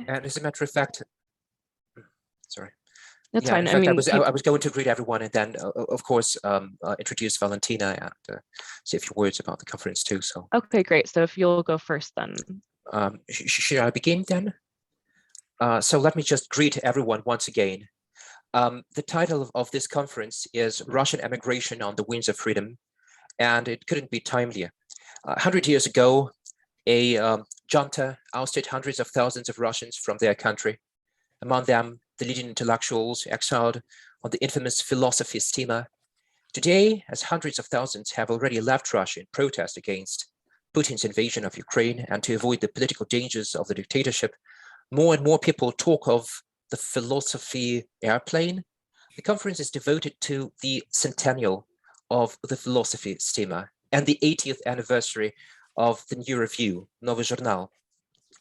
And as a matter of fact, sorry. That's yeah, fine. in fact, I was going to greet everyone and then, of course, introduce Valentina and say a few words about the conference too. So. Okay, great. So if you'll go first then. Should I begin then? So let me just greet everyone once again. The title of this conference is Russian Emigration on the Winds of Freedom, and it couldn't be timelier. 100 years ago, a junta ousted hundreds of thousands of Russians from their country. Among them, the leading intellectuals exiled on the infamous philosophy steamer. Today, as hundreds of thousands have already left Russia in protest against Putin's invasion of Ukraine and to avoid the political dangers of the dictatorship, more and more people talk of the philosophy airplane. The conference is devoted to the centennial of the philosophy steamer and the 80th anniversary of the new review, Novyi Zhurnal.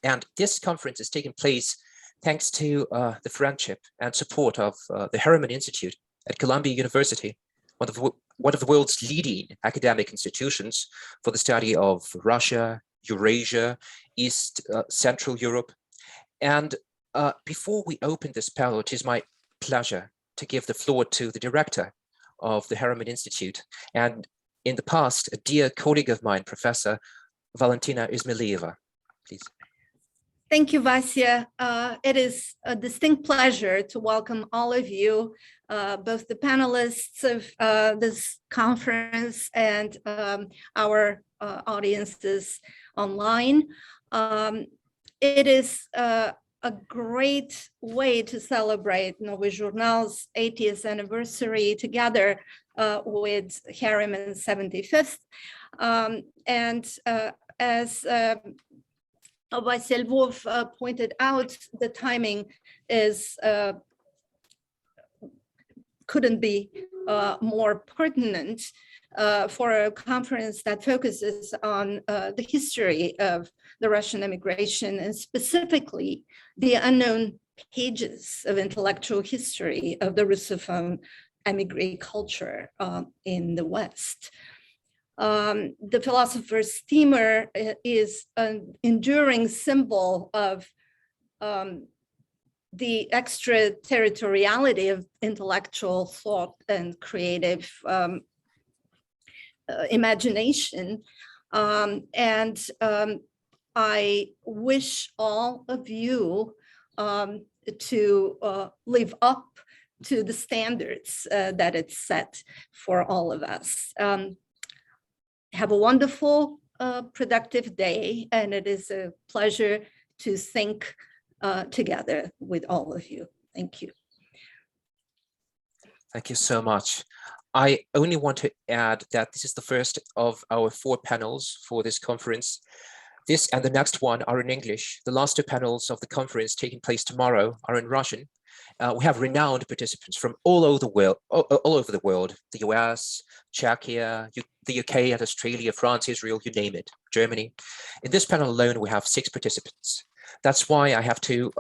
And this conference is taking place thanks to the friendship and support of the Harriman Institute at Columbia University, one of the world's leading academic institutions for the study of Russia, Eurasia, East Central Europe. And before we open this panel, it is my pleasure to give the floor to the director of the Harriman Institute, and in the past, a dear colleague of mine, Professor Valentina Izmailova. Please. Thank you, Vasya. It is a distinct pleasure to welcome all of you, both the panelists of this conference and our audiences online. It is a great way to celebrate Novyi Zhurnal's 80th anniversary together with Harriman's 75th. As Vasya Lvov pointed out, the timing is couldn't be more pertinent for a conference that focuses on the history of the Russian emigration and specifically the unknown pages of intellectual history of the Russophone émigré culture in the West. The philosopher's steamer is an enduring symbol of the extraterritoriality of intellectual thought and creative imagination. I wish all of you to live up to the standards that it's set for all of us. Have a wonderful, productive day, and it is a pleasure to think together with all of you. Thank you. Thank you so much. I only want to add that this is the first of our 4 panels for this conference. This and the next one are in English. The last 2 panels of the conference taking place tomorrow are in Russian. We have renowned participants from all over the world, the US, Czechia, the UK and Australia, France, Israel, you name it, Germany. In this panel alone, we have 6 participants. That's why I have to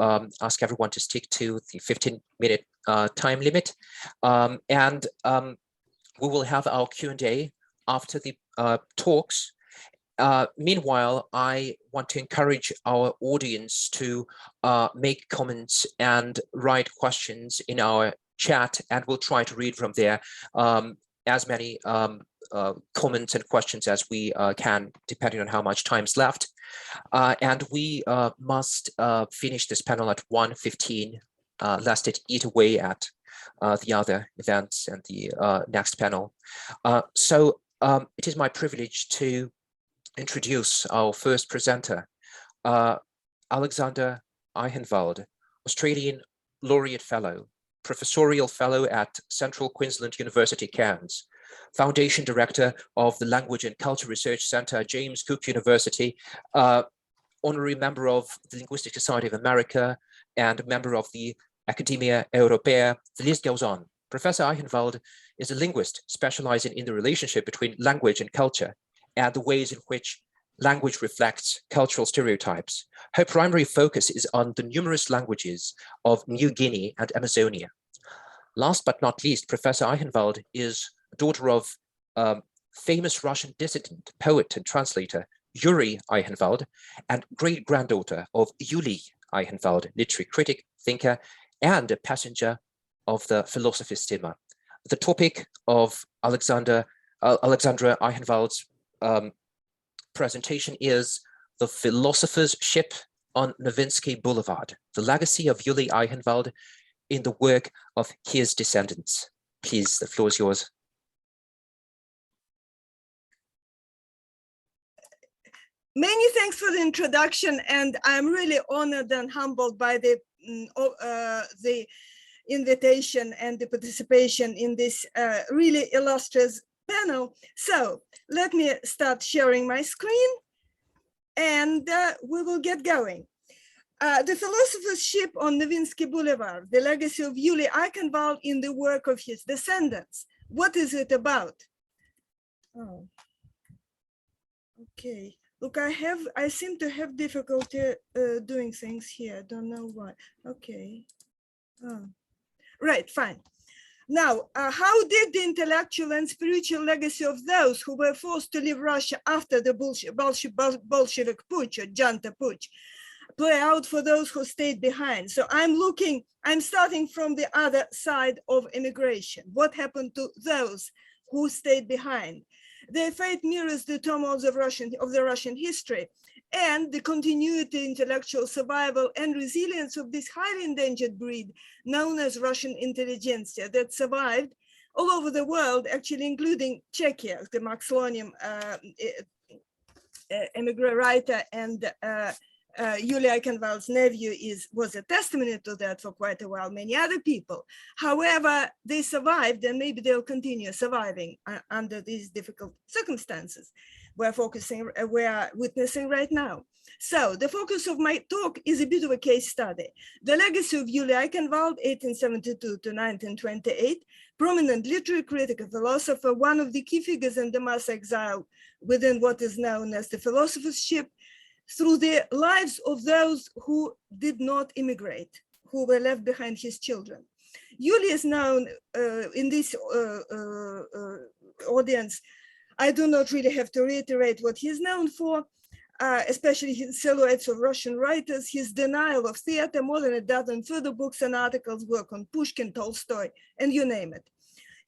ask everyone to stick to the 15-minute time limit. We will have our Q&A after the talks. Meanwhile, I want to encourage our audience to make comments and write questions in our chat, and we'll try to read from there as many comments and questions as we can, depending on how much time's left. And we must finish this panel at 1:15, lest it eat away at the other events and the next panel. It is my privilege to introduce our first presenter, Alexander Eichenwald, Australian Laureate Fellow, Professorial Fellow at Central Queensland University, Cairns, Foundation Director of the Language and Culture Research Centre, James Cook University, Honorary Member of the Linguistic Society of America, and member of the Academia Europaea. The list goes on. Professor Eichenwald is a linguist specializing in the relationship between language and culture and the ways in which language reflects cultural stereotypes. Her primary focus is on the numerous languages of New Guinea and Amazonia. Last but not least, Professor Eichenwald is daughter of famous Russian dissident, poet and translator Yuri Eichenwald, and great-granddaughter of Yuli Eichenwald, literary critic, thinker, and a passenger of the philosophy steamer. The topic of Alexandra Eichenwald's presentation is The Philosopher's Ship on Nowinsky Boulevard, the legacy of Yuli Eichenwald in the work of his descendants. Please, the floor is yours. Many thanks for the introduction, and I'm really honored and humbled by the invitation and the participation in this really illustrious panel. So let me start sharing my screen, and we will get going. The Philosopher's Ship on Nowinsky Boulevard, the legacy of Yuli Eichenwald in the work of his descendants. What is it about? Oh, okay. Look, I seem to have difficulty doing things here. Don't know why. Okay. Oh. Right, fine. Now, how did the intellectual and spiritual legacy of those who were forced to leave Russia after the Bolshevik Putsch or Junta Putsch play out for those who stayed behind? So I'm starting from the other side of immigration. What happened to those who stayed behind? Their fate mirrors the turmoils of the Russian history and the continuity, intellectual survival, and resilience of this highly endangered breed known as Russian intelligentsia that survived all over the world, actually including Czechia, the Max Lonim émigré writer, and Yuli Eichenwald's nephew was a testimony to that for quite a while, many other people. However, they survived, and maybe they'll continue surviving under these difficult circumstances we're witnessing right now. So the focus of my talk is a bit of a case study. The legacy of Yuli Eichenwald, 1872 to 1928, prominent literary critic, a philosopher, one of the key figures in the mass exile within what is known as the Philosopher's Ship, through the lives of those who did not immigrate, who were left behind, his children. Yuli is known in this audience. I do not really have to reiterate what he's known for, especially his silhouettes of Russian writers, his denial of theater, more than a dozen further books and articles, work on Pushkin, Tolstoy, and you name it.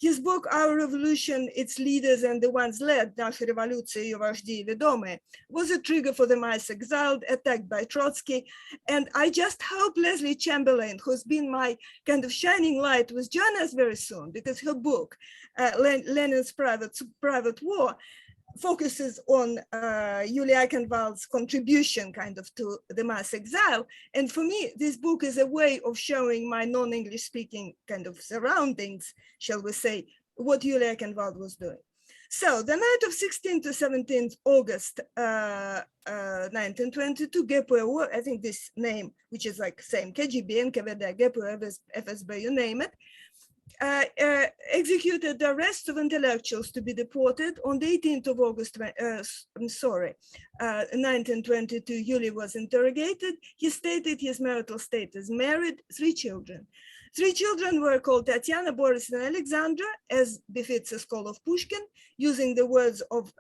His book, Our Revolution, Its Leaders and the Ones Led, Наша революция, ее вожди и ведомые, was a trigger for the mass exiled, attacked by Trotsky. And I just hope Leslie Chamberlain, who's been my kind of shining light, will join us very soon, because her book, Lenin's Private War, focuses on Yuli Eichenwald's contribution kind of to the mass exile. And for me, this book is a way of showing my non-English speaking kind of surroundings, shall we say, what Yuli Eichenwald was doing. So the night of 16th to 17th August 1922, GPU, I think this name, which is like same KGB, NKVD, GPU, FSB, you name it, executed the arrest of intellectuals to be deported. On the 18th of August, 1922, Yuli was interrogated. He stated his marital status, married, 3 children. 3 children were called Tatiana, Boris, and Alexandra, as befits a scholar of Pushkin, using the words of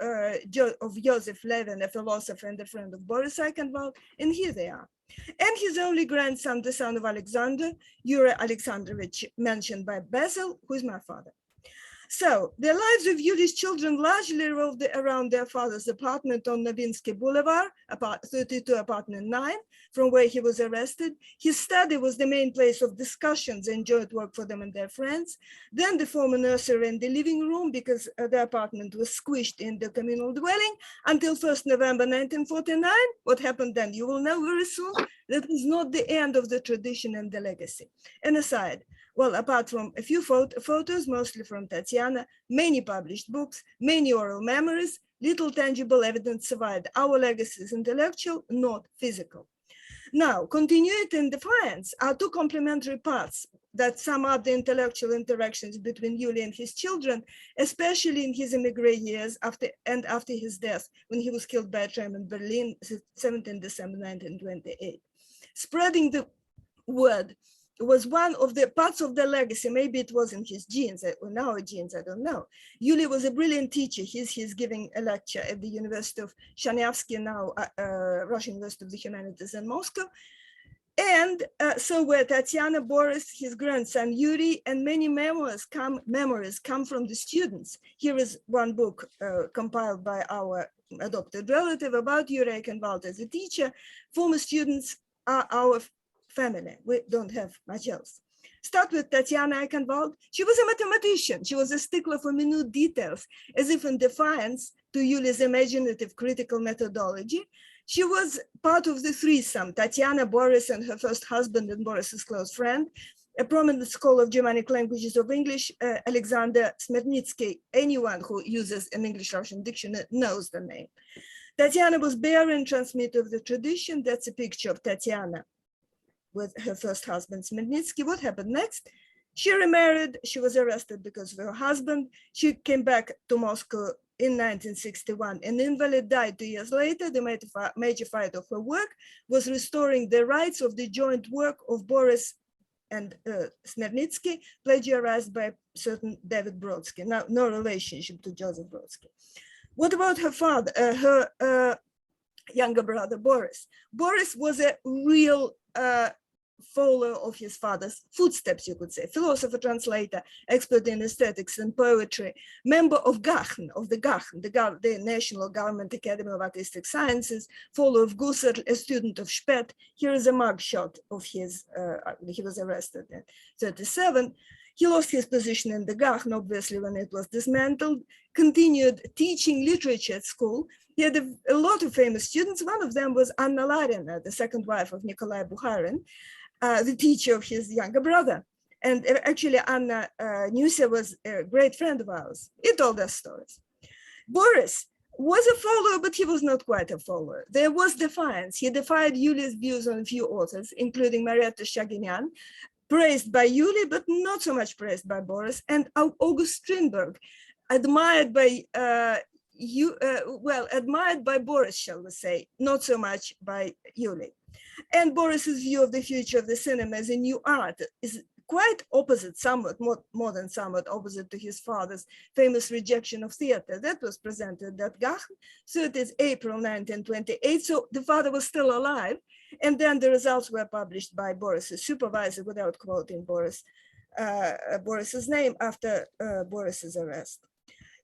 Joseph Levin, a philosopher and a friend of Boris Eichenwald, and here they are. And his only grandson, the son of Alexander, Yuri Alexandrovich, mentioned by Basil, who is my father. So the lives of Yuli's children largely revolved around their father's apartment on Nowinsky Boulevard, 32 apartment 9, from where he was arrested. His study was the main place of discussions and joint work for them and their friends. Then the former nursery and the living room, because the apartment was squished in the communal dwelling until 1st November 1949. What happened then? You will know very soon. That was not the end of the tradition and the legacy. And aside, well, apart from a few photos, mostly from Tatiana, many published books, many oral memories, little tangible evidence survived. Our legacy is intellectual, not physical. Now, continuity and defiance are 2 complementary parts that sum up the intellectual interactions between Yuli and his children, especially in his émigré years after his death, when he was killed by a tram in Berlin, 17 December 1928. Spreading the word was one of the parts of the legacy. Maybe it was in his genes or in our genes, I don't know. Yuli was a brilliant teacher. He's giving a lecture at the University of Chernyavsky, now Russian University of the Humanities in Moscow. And so were Tatiana, Boris, his grandson Yuri, and many memories come from the students. Here is one book compiled by our adopted relative about Yuri Eichenwald as a teacher. Former students are our family. We don't have much else. Start with Tatiana Eichenwald. She was a mathematician. She was a stickler for minute details, as if in defiance to Yuli's imaginative critical methodology. She was part of the threesome, Tatiana, Boris, and her first husband and Boris's close friend, a prominent scholar of Germanic languages of English, Alexander Smirnitsky. Anyone who uses an English-Russian dictionary knows the name. Tatiana was bearer and transmitter of the tradition. That's a picture of Tatiana with her first husband, Smirnitsky. What happened next? She remarried. She was arrested because of her husband. She came back to Moscow in 1961. An invalid died 2 years later. The major fight of her work was restoring the rights of the joint work of Boris and Smirnitsky, plagiarized by certain David Brodsky. Now, no relationship to Joseph Brodsky. What about her father, her younger brother, Boris? Boris was a real follower of his father's footsteps, you could say, philosopher, translator, expert in aesthetics and poetry, member of GACHN, the National Government Academy of Artistic Sciences, follower of Gusserl, a student of Speth. Here is a mugshot of his, he was arrested in 1937. He lost his position in the GACHN, obviously, when it was dismantled, continued teaching literature at school. He had a lot of famous students. One of them was Anna Larina, the second wife of Nikolai Bukharin, the teacher of his younger brother. And actually, Anna Nyusia was a great friend of ours. He told us stories. Boris was a follower, but he was not quite a follower. There was defiance. He defied Yuli's views on a few authors, including Marietta Shaginian, praised by Yuli, but not so much praised by Boris, and August Strindberg, admired by admired by Boris, shall we say, not so much by Yuli. And Boris's view of the future of the cinema as a new art is quite opposite, somewhat more than somewhat opposite to his father's famous rejection of theater. That was presented at GACHN, so it is April 1928, so the father was still alive. And then the results were published by Boris's supervisor without quoting Boris's name after Boris's arrest.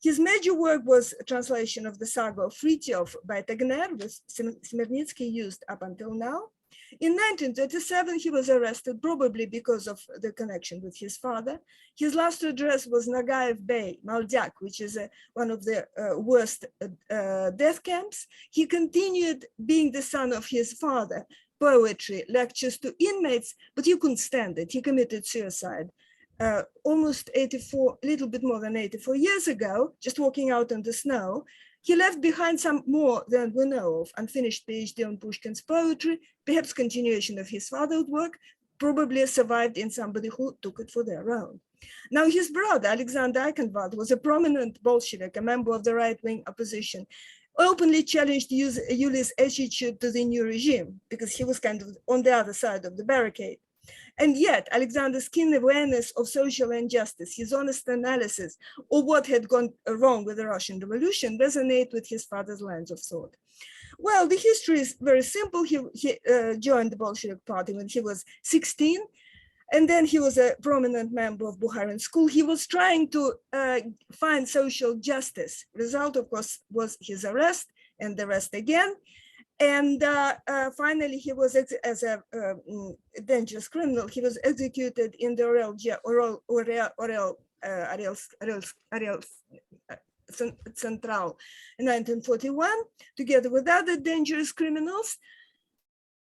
His major work was a translation of the saga of Frithjof by Tegner, which Smirnitsky used up until now. In 1937, he was arrested, probably because of the connection with his father. His last address was Nagaev Bay, Maldyak, which is one of the worst death camps. He continued being the son of his father, poetry, lectures to inmates, but he couldn't stand it. He committed suicide. Almost 84, a little bit more than 84 years ago, just walking out on the snow. He left behind some more than we know of, unfinished PhD on Pushkin's poetry, perhaps continuation of his father's work, probably survived in somebody who took it for their own. Now, his brother, Alexander Eichenwald, was a prominent Bolshevik, a member of the right-wing opposition, openly challenged Yuli's attitude to the new regime, because he was kind of on the other side of the barricade. And yet, Alexander's keen awareness of social injustice, his honest analysis of what had gone wrong with the Russian Revolution resonate with his father's lines of thought. Well, the history is very simple. He joined the Bolshevik Party when he was 16, and then he was a prominent member of Bukharin school. He was trying to find social justice. Result, of course, was his arrest and the arrest again. And finally, he was, as a dangerous criminal, he was executed in the Ariel Central in 1941, together with other dangerous criminals,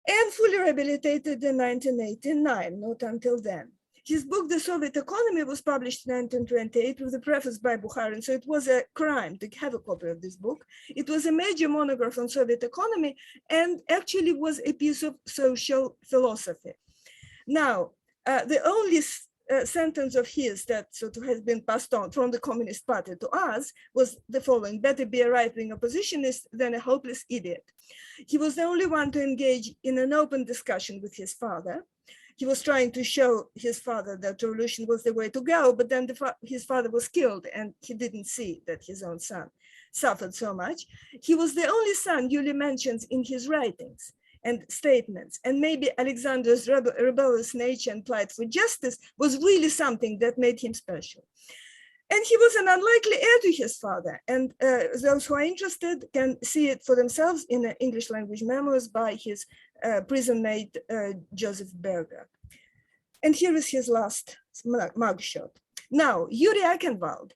and fully rehabilitated in 1989, not until then. His book, The Soviet Economy, was published in 1928 with a preface by Bukharin, so it was a crime to have a copy of this book. It was a major monograph on Soviet economy and actually was a piece of social philosophy. Now, the only sentence of his that sort of has been passed on from the Communist Party to us was the following: better be a right-wing oppositionist than a hopeless idiot. He was the only one to engage in an open discussion with his father. He was trying to show his father that revolution was the way to go, but then his father was killed and he didn't see that his own son suffered so much. He was the only son Yuli mentions in his writings. and statements. And maybe Alexander's rebellious nature and plight for justice was really something that made him special. And he was an unlikely heir to his father. And those who are interested can see it for themselves in the English language memoirs by his prison mate, Joseph Berger. And here is his last mugshot. Now, Yuri Eichenwald,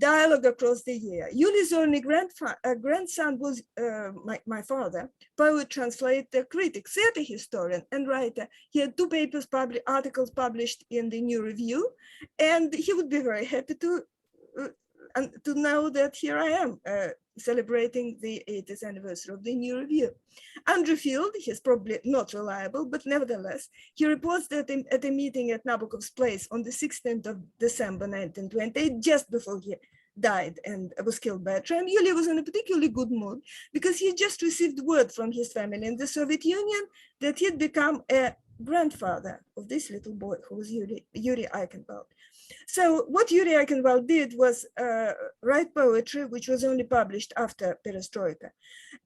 dialogue across the year. Yuli's only grandson was my father, poet, translator, critic, theater historian, and writer. He had 2 papers, articles published in the New Review, and he would be very happy to know that here I am celebrating the 80th anniversary of the New Review. Andrew Field, he's probably not reliable, but nevertheless, he reports that at a meeting at Nabokov's place on the 16th of December 1928, just before he died and was killed by a train, Yuli was in a particularly good mood because he just received word from his family in the Soviet Union that he'd become a grandfather of this little boy who was Yuri Eichenwald. So what Yuri Eichenwald did was write poetry, which was only published after Perestroika,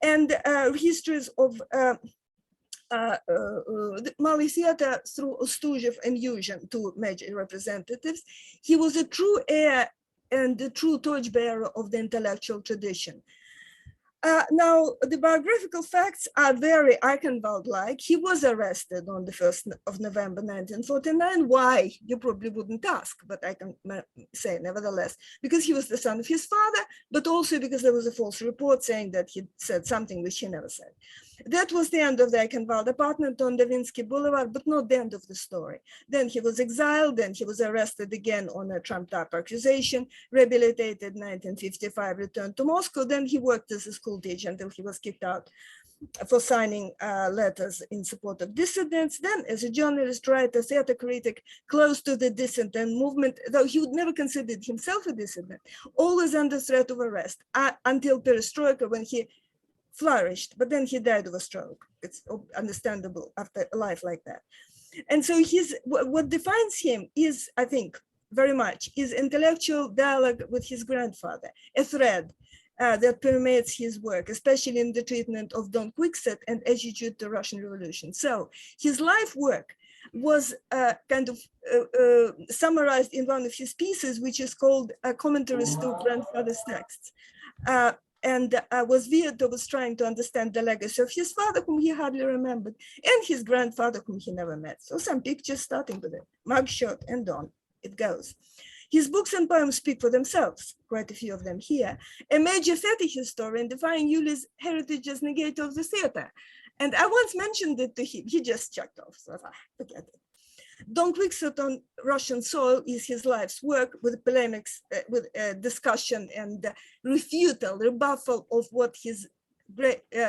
and histories of Mali theater through Ostuzhev and Yuzhin, 2 major representatives. He was a true heir and the true torchbearer of the intellectual tradition. Now, the biographical facts are very Eichenwald-like. He was arrested on the 1st of November 1949. Why? You probably wouldn't ask, but I can say nevertheless, because he was the son of his father, but also because there was a false report saying that he said something which he never said. That was the end of the Eichenwald apartment on Davinsky Boulevard, but not the end of the story. Then he was exiled, then he was arrested again on a trumped-up accusation, rehabilitated in 1955, returned to Moscow. Then he worked as a school teacher until he was kicked out for signing letters in support of dissidents. Then as a journalist, writer, theater critic, close to the dissident movement, though he would never considered himself a dissident, always under threat of arrest until Perestroika, when he flourished, but then he died of a stroke. It's understandable after a life like that. And so what defines him is, I think, very much his intellectual dialogue with his grandfather, a thread that permeates his work, especially in the treatment of Don Quixote and attitude to Russian Revolution. So his life work was kind of summarized in one of his pieces, which is called Commentaries to Grandfather's Texts. And was veered towards trying to understand the legacy of his father, whom he hardly remembered, and his grandfather, whom he never met. So some pictures starting with a mugshot, and on it goes. His books and poems speak for themselves, quite a few of them here. A major theater historian defining Yuli's heritage as negator of the theater. And I once mentioned it to him, he just checked off, so forget it. Don Quixote on Russian soil is his life's work, with polemics, with discussion and rebuttal of what his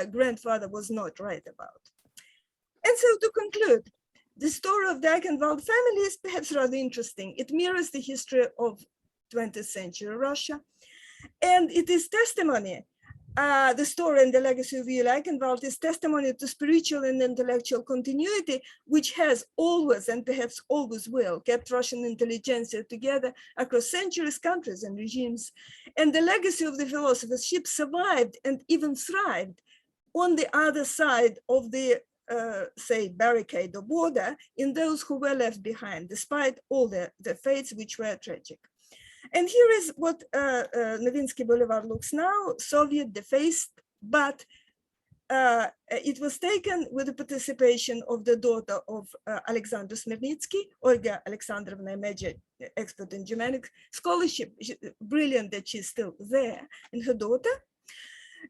grandfather was not right about. And so to conclude, the story of the Eichenwald family is perhaps rather interesting. It mirrors the history of 20th century Russia, and it is testimony. The story and the legacy of Yuri Eichenwald is testimony to spiritual and intellectual continuity, which has always, and perhaps always will, kept Russian intelligentsia together across centuries, countries, and regimes. And the legacy of the philosopher's ship survived and even thrived on the other side of the, say, barricade or border, in those who were left behind, despite all the fates which were tragic. And here is what Novinsky Boulevard looks now, Soviet, defaced, but it was taken with the participation of the daughter of Alexander Smirnitsky, Olga Alexandrovna, a major expert in Germanic scholarship, brilliant that she's still there, and her daughter.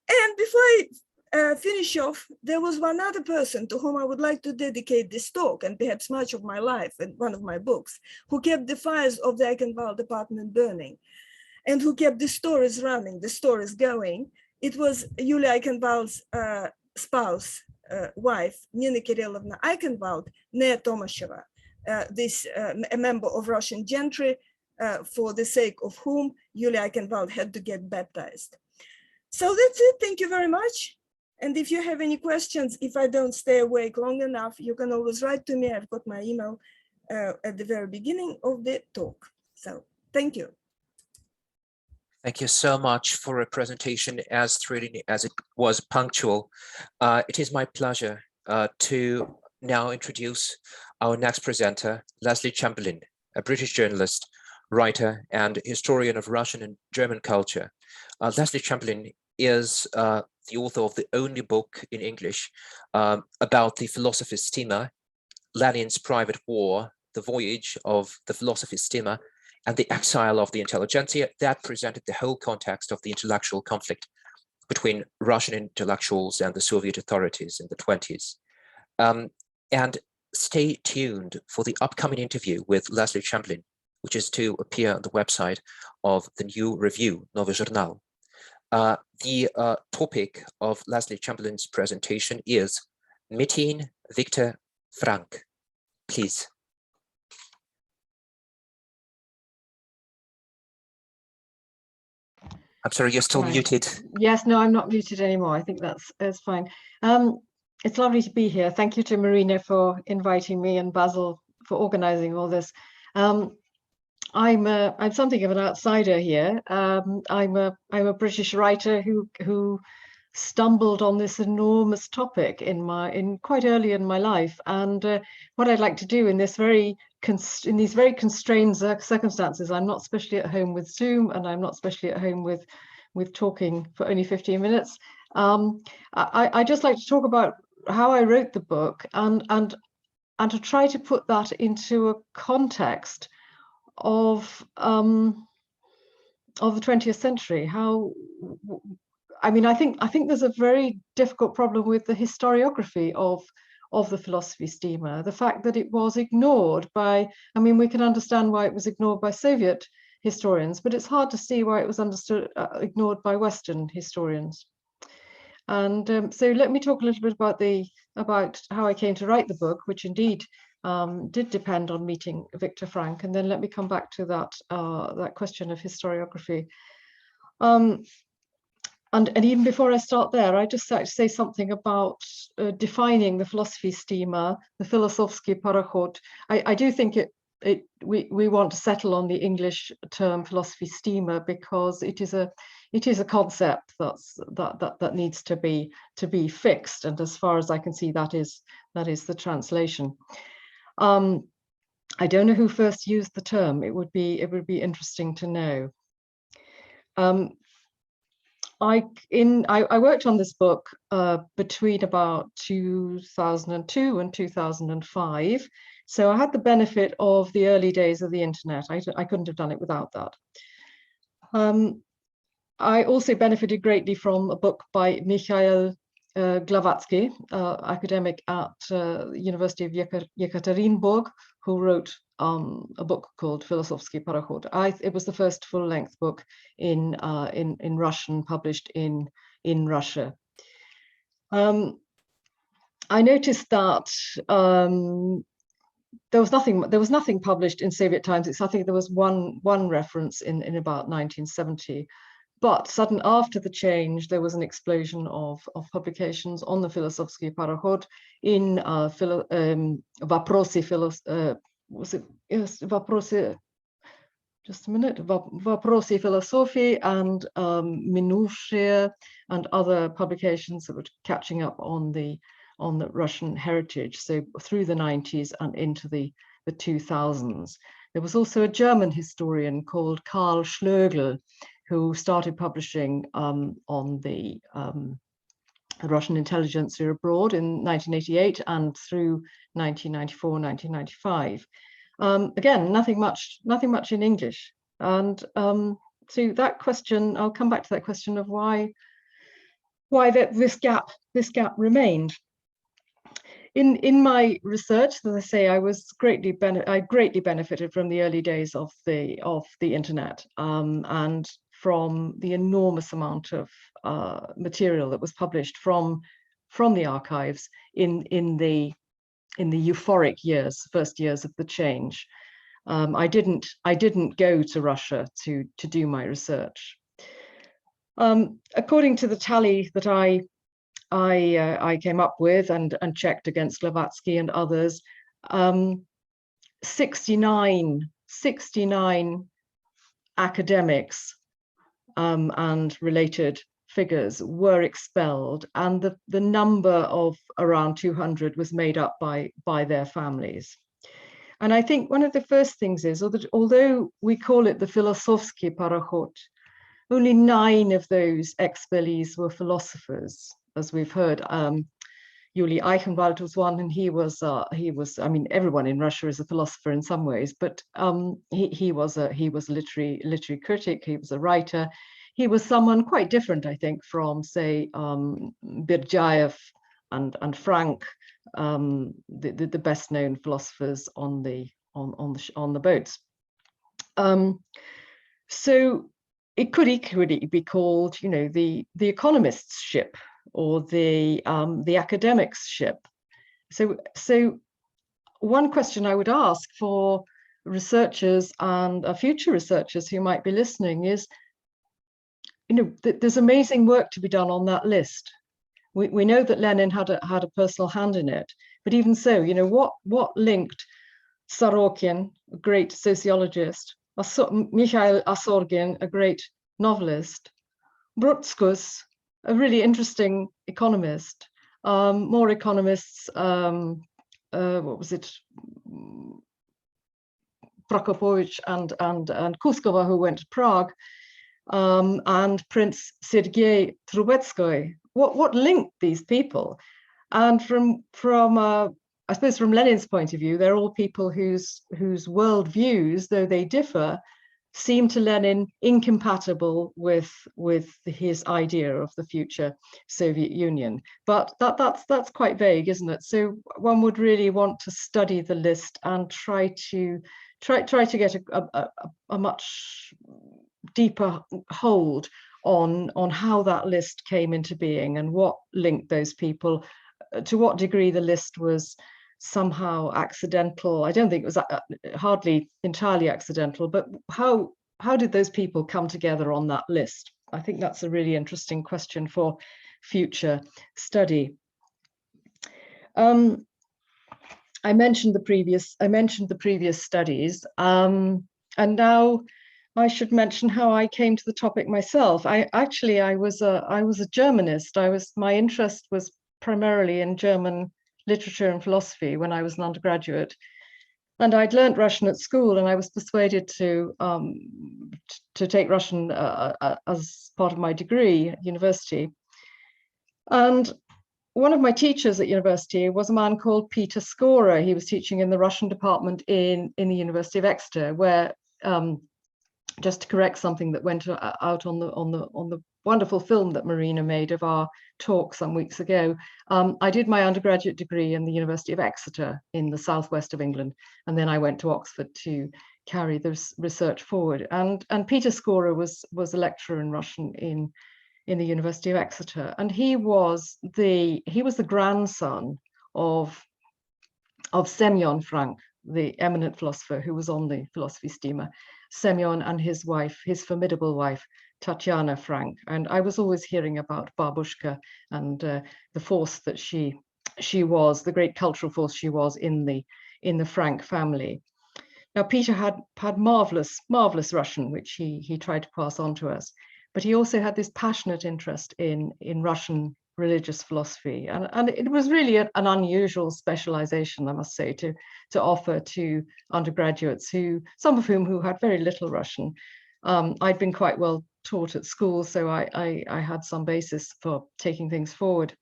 And before I finish off, there was one other person to whom I would like to dedicate this talk, and perhaps much of my life and one of my books, who kept the fires of the Eichenwald apartment burning, and who kept the stories running, the stories going. It was Yulia Eichenwald's spouse, wife, Nina Kirillovna Eichenwald, Nea Tomasheva, a member of Russian gentry, for the sake of whom Yulia Eichenwald had to get baptized. So that's it. Thank you very much. And if you have any questions, if I don't stay awake long enough, you can always write to me. I've got my email at the very beginning of the talk. So thank you. Thank you so much for a presentation as thrilling as it was punctual. It is my pleasure to now introduce our next presenter, Leslie Chamberlain, a British journalist, writer, and historian of Russian and German culture. Leslie Chamberlain is the author of the only book in English about the philosopher's steamer, Lenin's Private War, The Voyage of the Philosopher's Steamer, and the Exile of the Intelligentsia, that presented the whole context of the intellectual conflict between Russian intellectuals and the Soviet authorities in the 20s. And stay tuned for the upcoming interview with Leslie Chamberlain, which is to appear on the website of the new review, Novyi Zhurnal. The topic of Leslie Chamberlain's presentation is meeting Viktor Frank. Please. I'm sorry, you're still muted. Yes, no, I'm not muted anymore. I think that's fine. It's lovely to be here. Thank you to Marina for inviting me and Basil for organizing all this. I'm something of an outsider here. I'm a British writer who stumbled on this enormous topic quite early in my life, and what I'd like to do in these very constrained circumstances. I'm not especially at home with Zoom, and I'm not especially at home with talking for only 15 minutes. I just like to talk about how I wrote the book and to try to put that into a context of the 20th century. I think there's a very difficult problem with the historiography of the philosophy steamer. The fact that it was ignored by, we can understand why it was ignored by Soviet historians, but it's hard to see why it was ignored by Western historians. And so let me talk a little bit about how I came to write the book, which indeed did depend on meeting Viktor Frank, and then let me come back to that question of historiography. And even before I start there, I just like to say something about defining the philosophy steamer, the philosophiski parahod. I do think we want to settle on the English term philosophy steamer because it is a concept that needs to be fixed, and as far as I can see, that is the translation. I don't know who first used the term. It would be interesting to know. I worked on this book between about 2002 and 2005. So I had the benefit of the early days of the internet. I couldn't have done it without that. I also benefited greatly from a book by Mikhail Glavatsky, academic at the University of Yekaterinburg, who wrote a book called Philosophiski Parahod. It was the first full-length book in Russian published in Russia. I noticed that there was nothing published in Soviet times. I think there was one reference in about 1970. But after the change, there was an explosion of publications on the Philosophiski Parahod in Vопросы Philosophy and Minuvshие and other publications that were catching up on the Russian heritage. So through the 90s and into the 2000s. There was also a German historian called Karl Schlögl, who started publishing on the Russian intelligentsia abroad in 1988 and through 1994, 1995. Again, nothing much in English. And so that question, I'll come back to that question of why this gap remained. In my research, as I say, I greatly benefited from the early days of the internet and from the enormous amount of material that was published from the archives in the euphoric first years of the change. I didn't go to Russia to do my research. According to the tally that I came up with and checked against Glavatsky and others, 69 academics and related figures were expelled, and the number of around 200 was made up by their families. And I think one of the first things is, although we call it the Filosofski parachod, only 9 of those expellees were philosophers, as we've heard. Yuli Eichenwald was one, and he was, I mean, everyone in Russia is a philosopher in some ways, but he was a literary critic, he was a writer. He was someone quite different, I think, from, say, Berdyaev and Frank, the best known philosophers on the boats. So it could equally be called, you know, the economist's ship, or the academic's ship. So one question I would ask for researchers and future researchers who might be listening is, you know, there's amazing work to be done on that list. We know that Lenin had a personal hand in it, but even so, you know, what linked Sorokin, a great sociologist, Mikhail Asorgin, a great novelist, Brutskus, a really interesting economist, more economists, what was it, Prokopovich and Kuskova, who went to Prague, and Prince Sergei Trubetskoy. What linked these people? And from I suppose from Lenin's point of view, they're all people whose worldviews, though they differ, seem to Lenin incompatible with his idea of the future Soviet Union. But that's quite vague, isn't it? So one would really want to study the list and try to get a much deeper hold on how that list came into being and what linked those people, to what degree the list was somehow accidental. I don't think it was hardly entirely accidental, but how did those people come together on that list? I think that's a really interesting question for future study. I mentioned the previous studies, and now I should mention how I came to the topic myself. I was a Germanist. My interest was primarily in German literature and philosophy when I was an undergraduate, and I'd learned Russian at school, and I was persuaded to take Russian as part of my degree at university. And one of my teachers at university was a man called Peter Skorer. He was teaching in the Russian department in the University of Exeter, where, just to correct something that went out on the wonderful film that Marina made of our talk some weeks ago, I did my undergraduate degree in the University of Exeter in the southwest of England, and then I went to Oxford to carry this research forward. And Peter Skorer was a lecturer in Russian in the University of Exeter, and he was the grandson of Semyon Frank, the eminent philosopher who was on the philosophy steamer. Semyon and his wife, his formidable wife, Tatiana Frank. And I was always hearing about Babushka and the force that she was, the great cultural force she was in the Frank family. Now, Peter had marvelous Russian, which he tried to pass on to us, but he also had this passionate interest in Russian religious philosophy, and it was really an unusual specialization, I must say, to offer to undergraduates, some of whom had very little Russian. I'd been quite well taught at school, so I had some basis for taking things forward.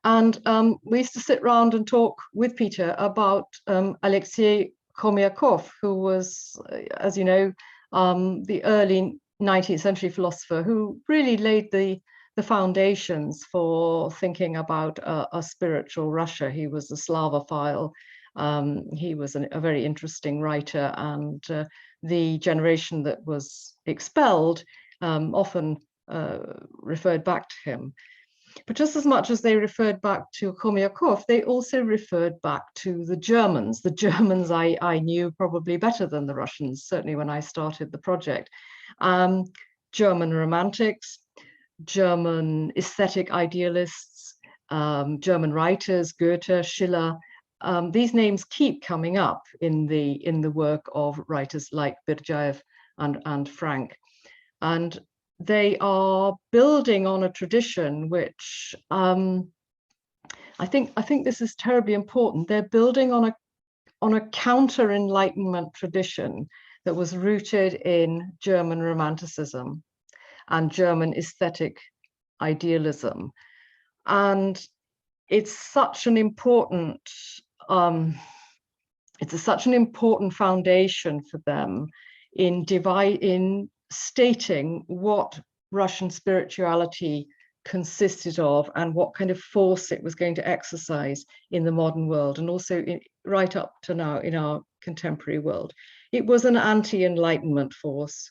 And we used to sit around and talk with Peter about Alexei Khomyakov, who was, as you know, the early 19th century philosopher who really laid the foundations for thinking about a spiritual Russia. He was a Slavophile. He was a very interesting writer, and the generation that was expelled often referred back to him. But just as much as they referred back to Khomyakov, they also referred back to the Germans. The Germans I knew probably better than the Russians, certainly when I started the project. German romantics, German aesthetic idealists, German writers, Goethe, Schiller. These names keep coming up in the work of writers like Berdyaev and Frank. And they are building on a tradition which I think this is terribly important. They're building on a counter-Enlightenment tradition that was rooted in German Romanticism and German aesthetic idealism. And it's such an important foundation for them in stating what Russian spirituality consisted of and what kind of force it was going to exercise in the modern world, and also right up to now in our contemporary world. It was an anti-Enlightenment force.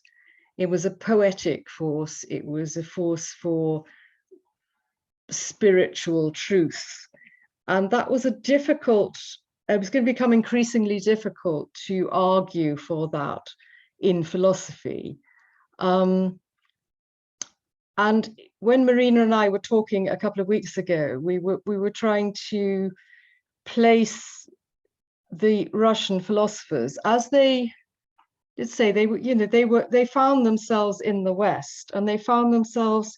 It was a poetic force. It was a force for spiritual truth. And that was it was going to become increasingly difficult to argue for that in philosophy. And when Marina and I were talking a couple of weeks ago, we were trying to place the Russian philosophers, as they did say, they found themselves in the West, and they found themselves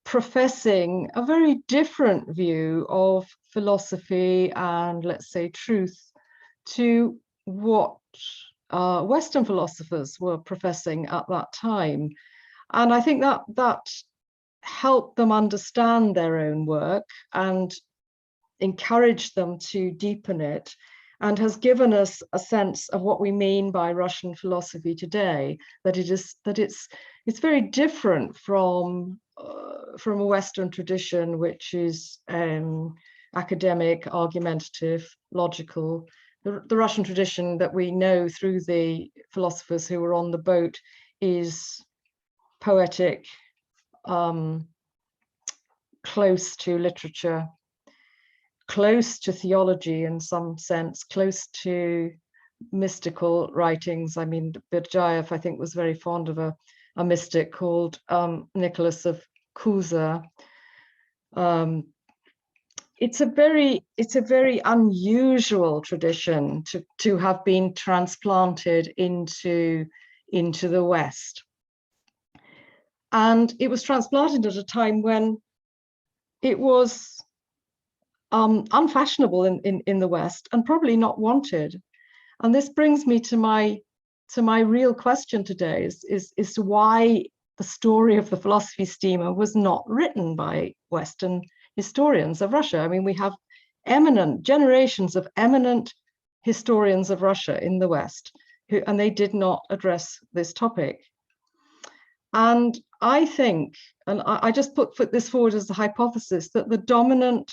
professing a very different view of philosophy and, let's say, truth to what Western philosophers were professing at that time. And I think that helped them understand their own work and encouraged them to deepen it, and has given us a sense of what we mean by Russian philosophy today, that it's very different from a Western tradition, which is academic, argumentative, logical. The Russian tradition that we know through the philosophers who were on the boat is poetic, close to literature, close to theology in some sense, close to mystical writings. I mean, Berdyaev, I think, was very fond of a mystic called Nicholas of Cusa. It's a very unusual tradition to have been transplanted into the West. And it was transplanted at a time when it was unfashionable in the West and probably not wanted. And this brings me to my real question today is to why the story of the philosophy steamer was not written by Western historians of Russia. I mean, we have generations of eminent historians of Russia in the West, and they did not address this topic. And I think, and I just put this forward as a hypothesis, that the dominant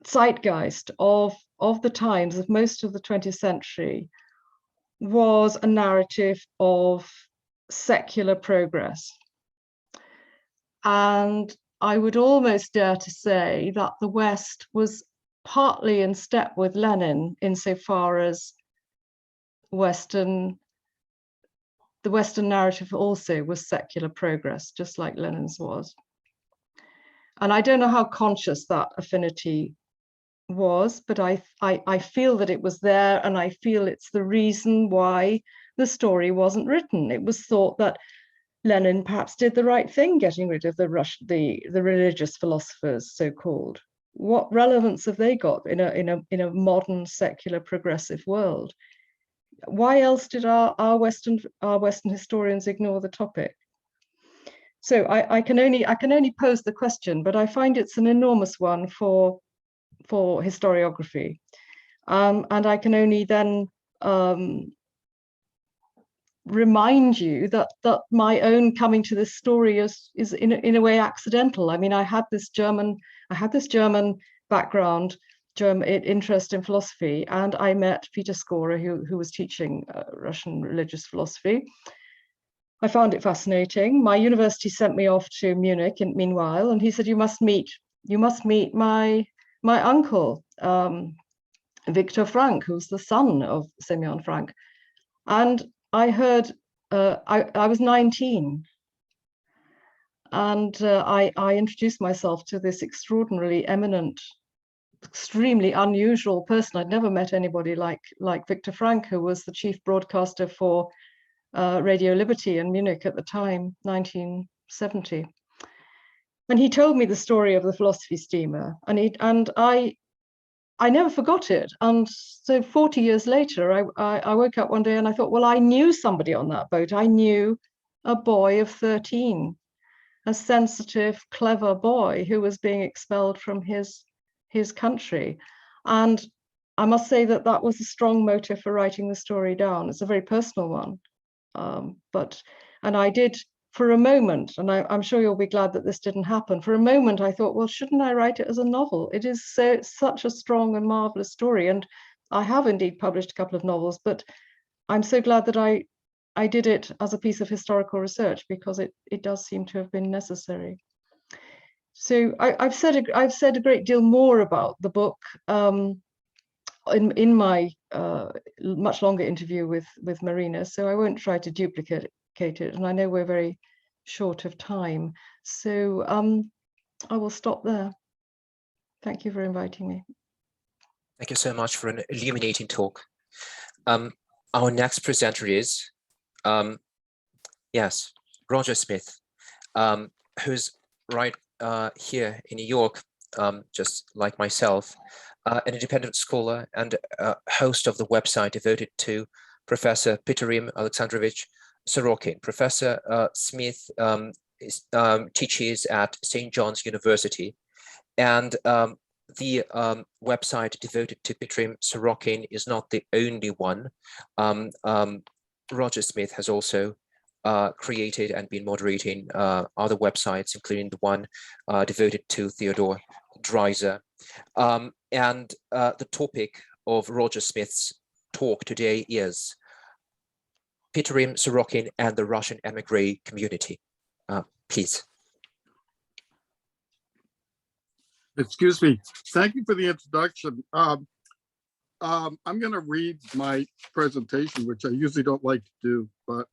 zeitgeist of the times of most of the 20th century was a narrative of secular progress. And I would almost dare to say that the West was partly in step with Lenin insofar as the Western narrative also was secular progress, just like Lenin's was. And I don't know how conscious that affinity was, but I feel that it was there, and I feel it's the reason why the story wasn't written. It was thought that Lenin perhaps did the right thing getting rid of the religious philosophers, so-called. What relevance have they got in a modern secular progressive world? Why else did our Western historians ignore the topic? So I can only pose the question, but I find it's an enormous one for historiography, and I can only then remind you that my own coming to this story is in a way accidental. I mean, I had this German background, interest in philosophy, and I met Peter Skora, who was teaching Russian religious philosophy. I found it fascinating. My university sent me off to Munich, meanwhile, and he said, you must meet my uncle, Viktor Frank, who's the son of Semyon Frank. And I heard, I was 19, and I introduced myself to this extraordinarily eminent, extremely unusual person. I'd never met anybody like Viktor Frank, who was the chief broadcaster for Radio Liberty in Munich at the time, 1970. And he told me the story of the philosophy steamer, and I never forgot it. And so 40 years later, I woke up one day and I thought, well, I knew somebody on that boat. I knew a boy of 13, a sensitive, clever boy who was being expelled from his country. And I must say that that was a strong motive for writing the story down. It's a very personal one. And I did, for a moment, and I'm sure you'll be glad that this didn't happen. For a moment, I thought, well, shouldn't I write it as a novel? It is such a strong and marvelous story. And I have indeed published a couple of novels, but I'm so glad that I did it as a piece of historical research, because it does seem to have been necessary. So I've said a great deal more about the book in my much longer interview with Marina, so I won't try to duplicate it, and I know we're very short of time, so I will stop there. Thank you for inviting me. Thank you so much for an illuminating talk. Our next presenter is, yes, Roger Smith, who's right here in New York, just like myself, an independent scholar and host of the website devoted to Professor Pitirim Alexandrovich Sorokin. Professor Smith teaches at St. John's University, and the website devoted to Pitirim Sorokin is not the only one. Roger Smith has also created and been moderating other websites, including the one devoted to Theodore Dreiser. And the topic of Roger Smith's talk today is Pitirim Sorokin and the Russian émigré community. Please. Excuse me. Thank you for the introduction. I'm going to read my presentation, which I usually don't like to do, but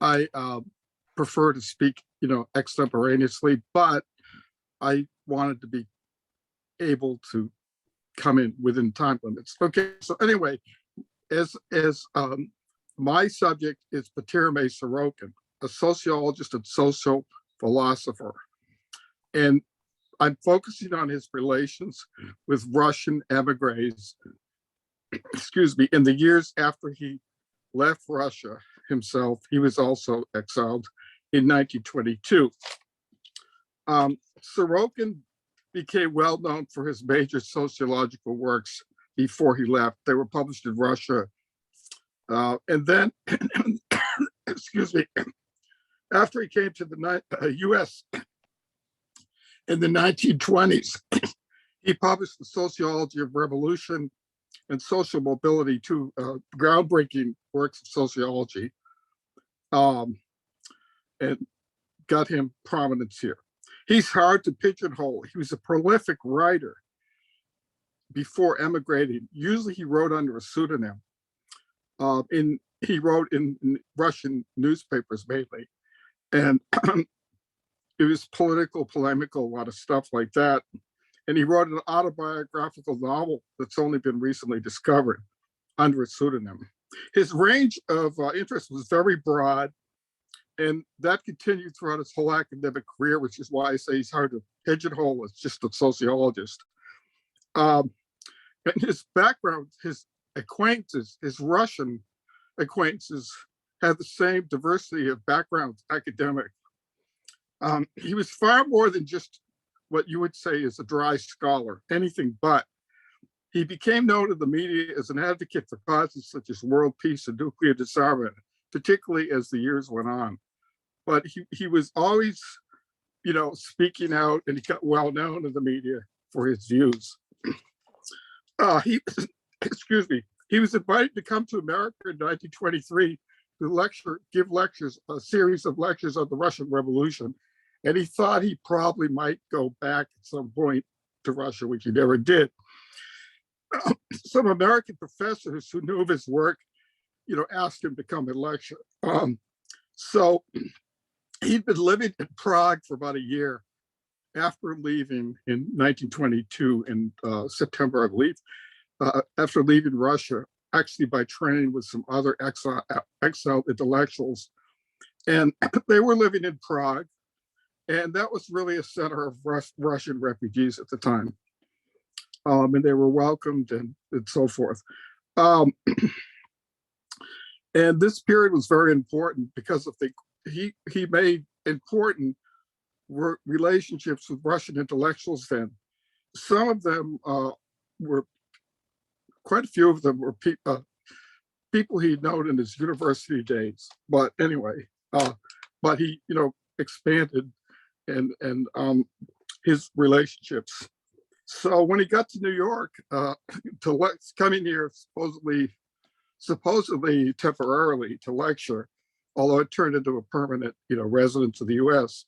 I prefer to speak, extemporaneously, but I wanted to be able to come in within time limits. Okay, so anyway, as my subject is Pitirim Sorokin, a sociologist and social philosopher, and I'm focusing on his relations with Russian emigres, excuse me, in the years after he left Russia himself. He was also exiled in 1922. Sorokin became well known for his major sociological works before he left. They were published in Russia. And then, excuse me, after he came to the US in the 1920s, he published The Sociology of Revolution and Social Mobility, two groundbreaking works of sociology, and got him prominence here. He's hard to pigeonhole. He was a prolific writer before emigrating. Usually he wrote under a pseudonym. He wrote in Russian newspapers mainly. And it was political, polemical, a lot of stuff like that. And he wrote an autobiographical novel that's only been recently discovered under a pseudonym. His range of interest was very broad, and that continued throughout his whole academic career, which is why I say he's hard to pigeonhole as just a sociologist. And his background, his acquaintances, his Russian acquaintances had the same diversity of backgrounds, academic. He was far more than just what you would say is a dry scholar, anything but. He became known in the media as an advocate for causes such as world peace and nuclear disarmament, particularly as the years went on. But he was always, speaking out, and he got well known in the media for his views. Excuse me, he was invited to come to America in 1923 to give lectures, a series of lectures on the Russian Revolution. And he thought he probably might go back at some point to Russia, which he never did. Some American professors who knew of his work, asked him to come and lecture. So he'd been living in Prague for about a year after leaving in 1922 in September, I believe, after leaving Russia. actually by training with some other exiled intellectuals. And they were living in Prague. And that was really a center of Russian refugees at the time. And they were welcomed and so forth. And this period was very important because of he made important relationships with Russian intellectuals then. Some of them were, quite a few of them were people he'd known in his university days. But anyway, but he, expanded and his relationships. So when he got to New York, coming here supposedly temporarily to lecture, although it turned into a permanent, residence of the U.S.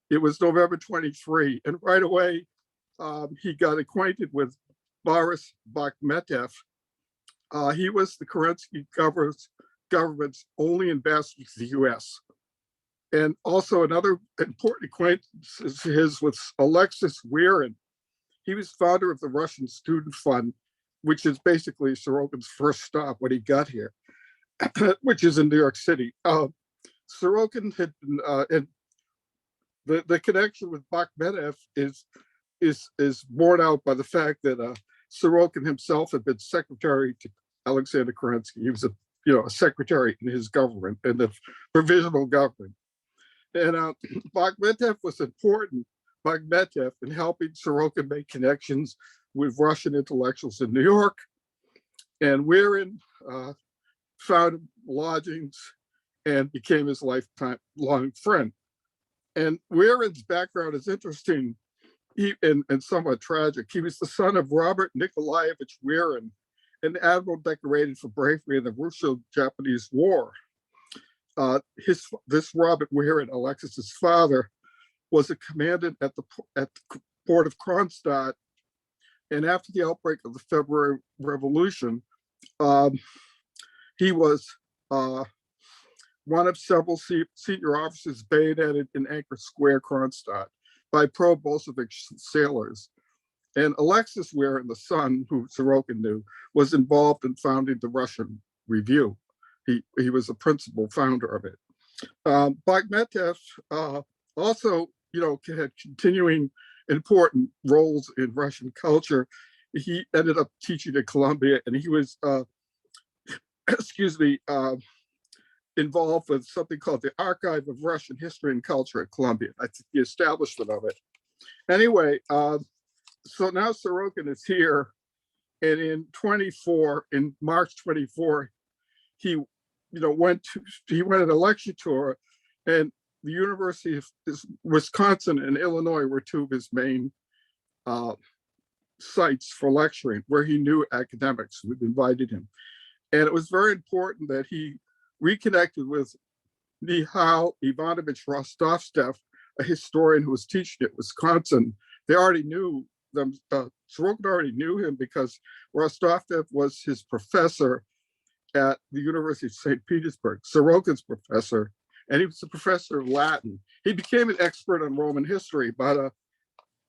It was November 23, and right away he got acquainted with Boris Bakhmetev. He was the Kerensky government's only ambassador to the U.S. And also another important acquaintance is his with Alexis Werin. He was founder of the Russian Student Fund, which is basically Sorokin's first stop when he got here, which is in New York City. Sorokin had been, and the connection with Bakhmetev is borne out by the fact that Sorokin himself had been secretary to Alexander Kerensky. He was a secretary in his government, in the provisional government. And Bakhmetev was important, Bakhmetev, in helping Sorokin make connections with Russian intellectuals in New York. And Werin found lodgings and became his lifelong friend. And Werin's background is interesting and somewhat tragic. He was the son of Robert Nikolaevich Werin, an admiral decorated for bravery in the Russo-Japanese War. This Robert Werin, Alexis's father, was a commandant at the port of Kronstadt. And after the outbreak of the February Revolution, he was one of several senior officers bayoneted in Anchor Square, Kronstadt, by pro-Bolshevik sailors. And Alexis Werin, the son, who Sorokin knew, was involved in founding the Russian Review. He was the principal founder of it. Bakhmetev also, had continuing important roles in Russian culture. He ended up teaching at Columbia, and he was, involved with something called the Archive of Russian History and Culture at Columbia. That's the establishment of it. Anyway, so now Sorokin is here, and in March 24, he went on a lecture tour, and the University of Wisconsin and Illinois were two of his main sites for lecturing, where he knew academics who invited him. And it was very important that he reconnected with Mikhail Ivanovich Rostovtsev, a historian who was teaching at Wisconsin. They already knew them. Sorokin already knew him because Rostovtsev was his professor at the University of St. Petersburg, Sorokin's professor, and he was a professor of Latin. He became an expert on Roman history, but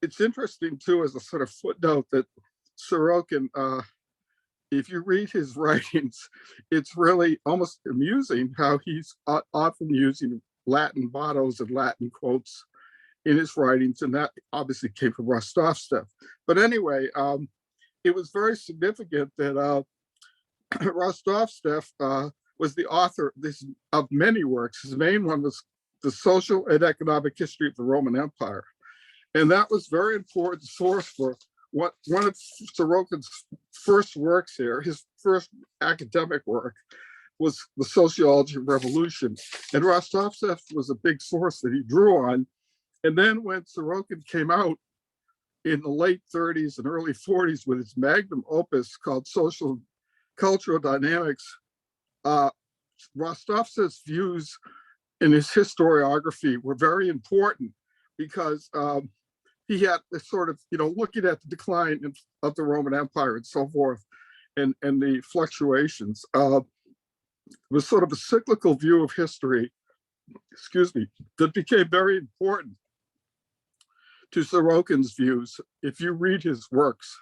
it's interesting too, as a sort of footnote, that Sorokin, if you read his writings, it's really almost amusing how he's often using Latin mottos and Latin quotes in his writings, and that obviously came from Rostovtsev. But anyway, it was very significant that Rostovtsev was the author of many works. His main one was The Social and Economic History of the Roman Empire. And that was very important source for one of Sorokin's first works here. His first academic work was The Sociology of Revolution. And Rostovtsev was a big source that he drew on. And then when Sorokin came out in the late 30s and early 40s with his magnum opus called Social Cultural Dynamics, Rostovtsev's views in his historiography were very important because he had this sort of, looking at the decline of the Roman Empire and so forth, and the fluctuations. It was sort of a cyclical view of history, that became very important to Sorokin's views. If you read his works,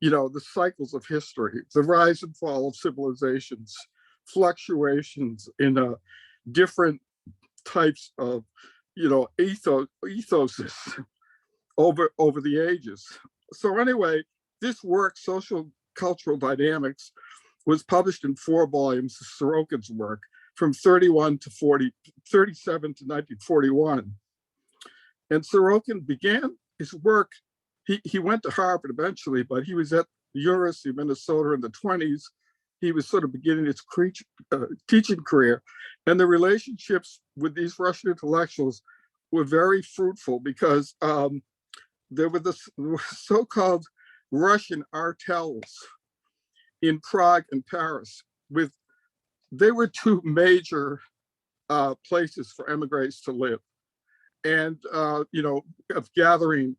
the cycles of history, the rise and fall of civilizations, fluctuations in different types of, ethoses over the ages. So anyway, this work, Social Cultural Dynamics, was published in 4 volumes of Sorokin's work from 37 to 1941. And Zhurnal began his work, he went to Harvard eventually, but he was at the University of Minnesota in the 20s. He was sort of beginning his teaching career. And the relationships with these Russian intellectuals were very fruitful because there were the so-called Russian artels in Prague and Paris. They were 2 major places for emigres to live, and of gathering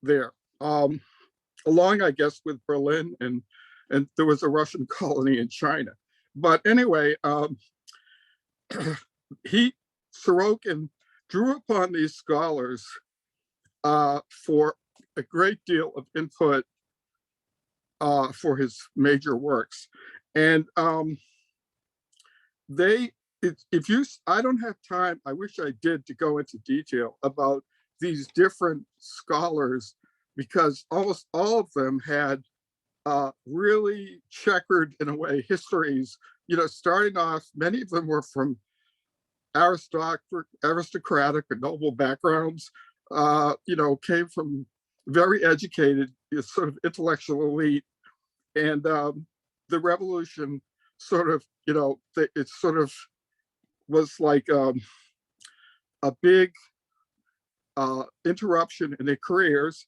there, along, I guess, with Berlin, and there was a Russian colony in China. But anyway, Sorokin drew upon these scholars for a great deal of input for his major works. And I don't have time, I wish I did, to go into detail about these different scholars, because almost all of them had really checkered, in a way, histories, starting off, many of them were from aristocratic or noble backgrounds, came from very educated, sort of intellectual elite. And the revolution sort of, it sort of was like a big interruption in their careers.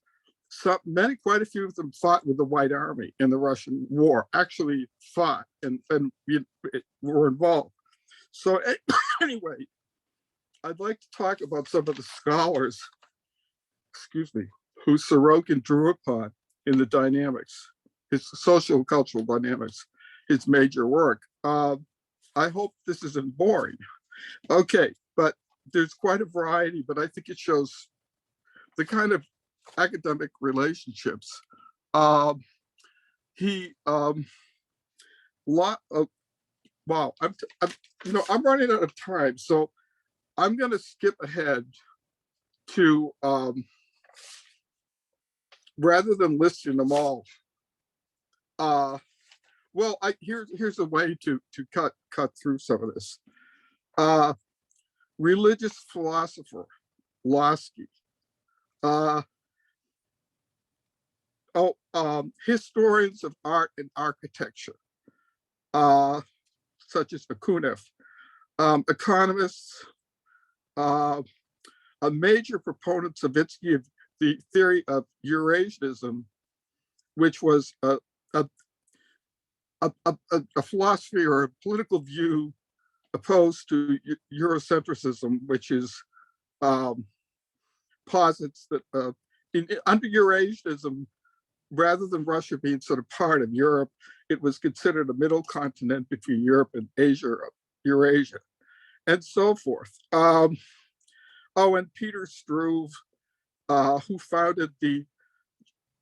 Quite a few of them fought with the White Army in the Russian war, actually fought and were involved. So anyway, I'd like to talk about some of the scholars, who Sorokin drew upon in the dynamics, his social cultural dynamics, his major work. I hope this isn't boring. Okay, but there's quite a variety, but I think it shows the kind of academic relationships. Wow, I'm running out of time, so I'm going to skip ahead to, rather than listing them all. Well, here's a way to cut through some of this. Religious philosopher, Losky. Historians of art and architecture, such as Bakunin. Economists, a major proponent, Savitsky, of the theory of Eurasianism, which was a philosophy or a political view opposed to Eurocentrism, which is posits that under Eurasianism, rather than Russia being sort of part of Europe, it was considered a middle continent between Europe and Asia, Eurasia, and so forth. And Peter Struve, who founded the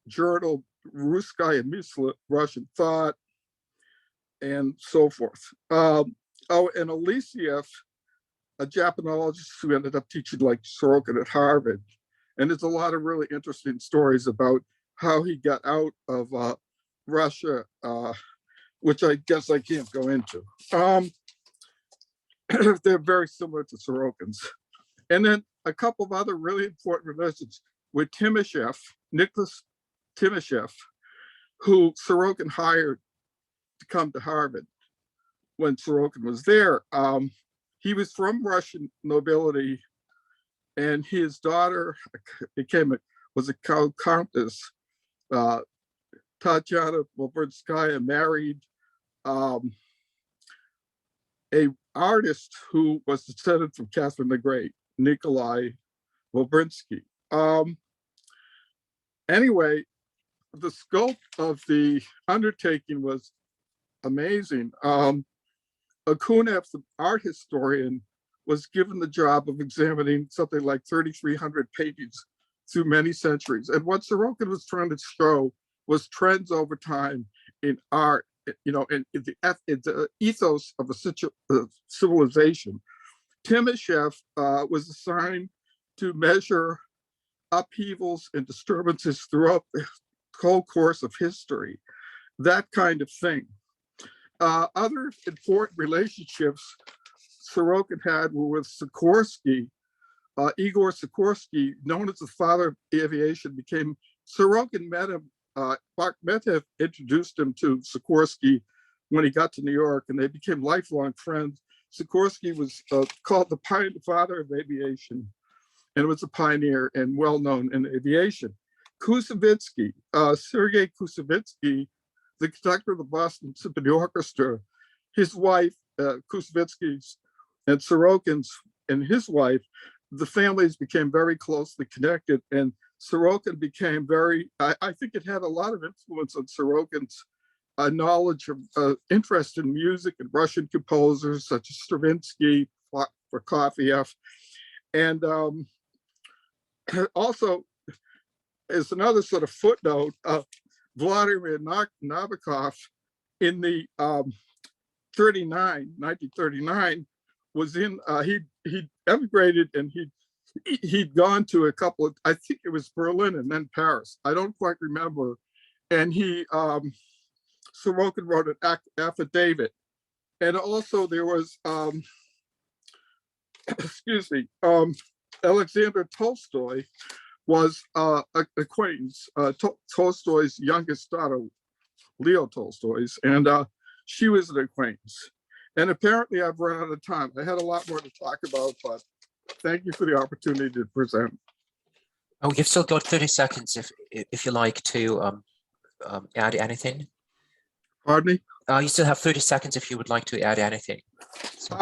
journal Russkaya Mysl, Russian Thought, and so forth. And Alexiev, a Japanologist who ended up teaching like Sorokin at Harvard. And there's a lot of really interesting stories about how he got out of Russia, which I guess I can't go into. They're very similar to Sorokin's. And then a couple of other really important relations with Timoshev, Nicholas Timoshev, who Sorokin hired to come to Harvard when Sorokin was there. He was from Russian nobility, and his daughter was a countess. Tatiana Volbernskaya married a artist who was descended from Catherine the Great, Nikolai Volbernsky. Anyway, the scope of the undertaking was amazing. Akunev, the art historian, was given the job of examining something like 3,300 paintings through many centuries. And what Sorokin was trying to show was trends over time in art, in the ethos of a civilization. Timoshev was assigned to measure upheavals and disturbances throughout the whole course of history, that kind of thing. Other important relationships Sorokin had were with Sikorsky. Igor Sikorsky, known as the father of aviation, became, Sorokin met him, Bakhmetov introduced him to Sikorsky when he got to New York, and they became lifelong friends. Sikorsky was called the father of aviation, and was a pioneer and well-known in aviation. Koussevitzky, Sergei Koussevitzky, the conductor of the Boston Symphony Orchestra, his wife, Koussevitzky's, and Sorokin's and his wife, the families became very closely connected, and Sorokin became very, I think it had a lot of influence on Sorokin's knowledge of interest in music and Russian composers such as Stravinsky, Prokofiev, and also, as another sort of footnote, Vladimir Nabokov in the 1939, was in, he emigrated, and he'd gone to a couple of, I think it was Berlin and then Paris. I don't quite remember. And Sorokin wrote an affidavit. And also there was, excuse me, Alexander Tolstoy was an acquaintance, Tolstoy's youngest daughter, Leo Tolstoy's, and she was an acquaintance. And apparently I've run out of time. I had a lot more to talk about, but thank you for the opportunity to present. Oh, you've still got 30 seconds if you like to add anything. Pardon me? You still have 30 seconds if you would like to add anything. So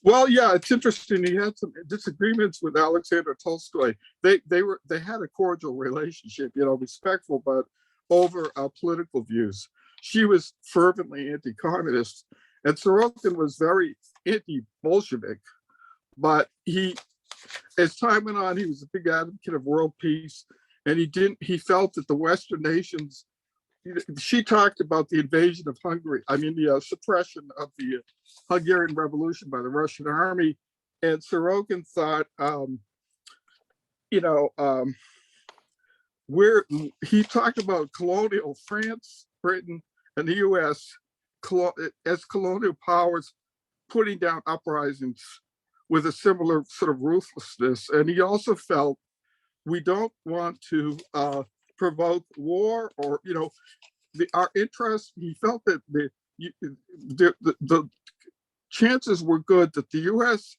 well, yeah, it's interesting. He had some disagreements with Alexander Tolstoy. They had a cordial relationship, respectful, but over political views. She was fervently anti-communist, and Sorokin was very anti-Bolshevik. But as time went on, he was a big advocate of world peace, and he felt that the Western nations. She talked about the invasion of Hungary, the suppression of the Hungarian Revolution by the Russian army. And Sorokin thought, he talked about colonial France, Britain, and the US as colonial powers putting down uprisings with a similar sort of ruthlessness. And he also felt we don't want to provoke war or, our interest. He felt that the chances were good that the US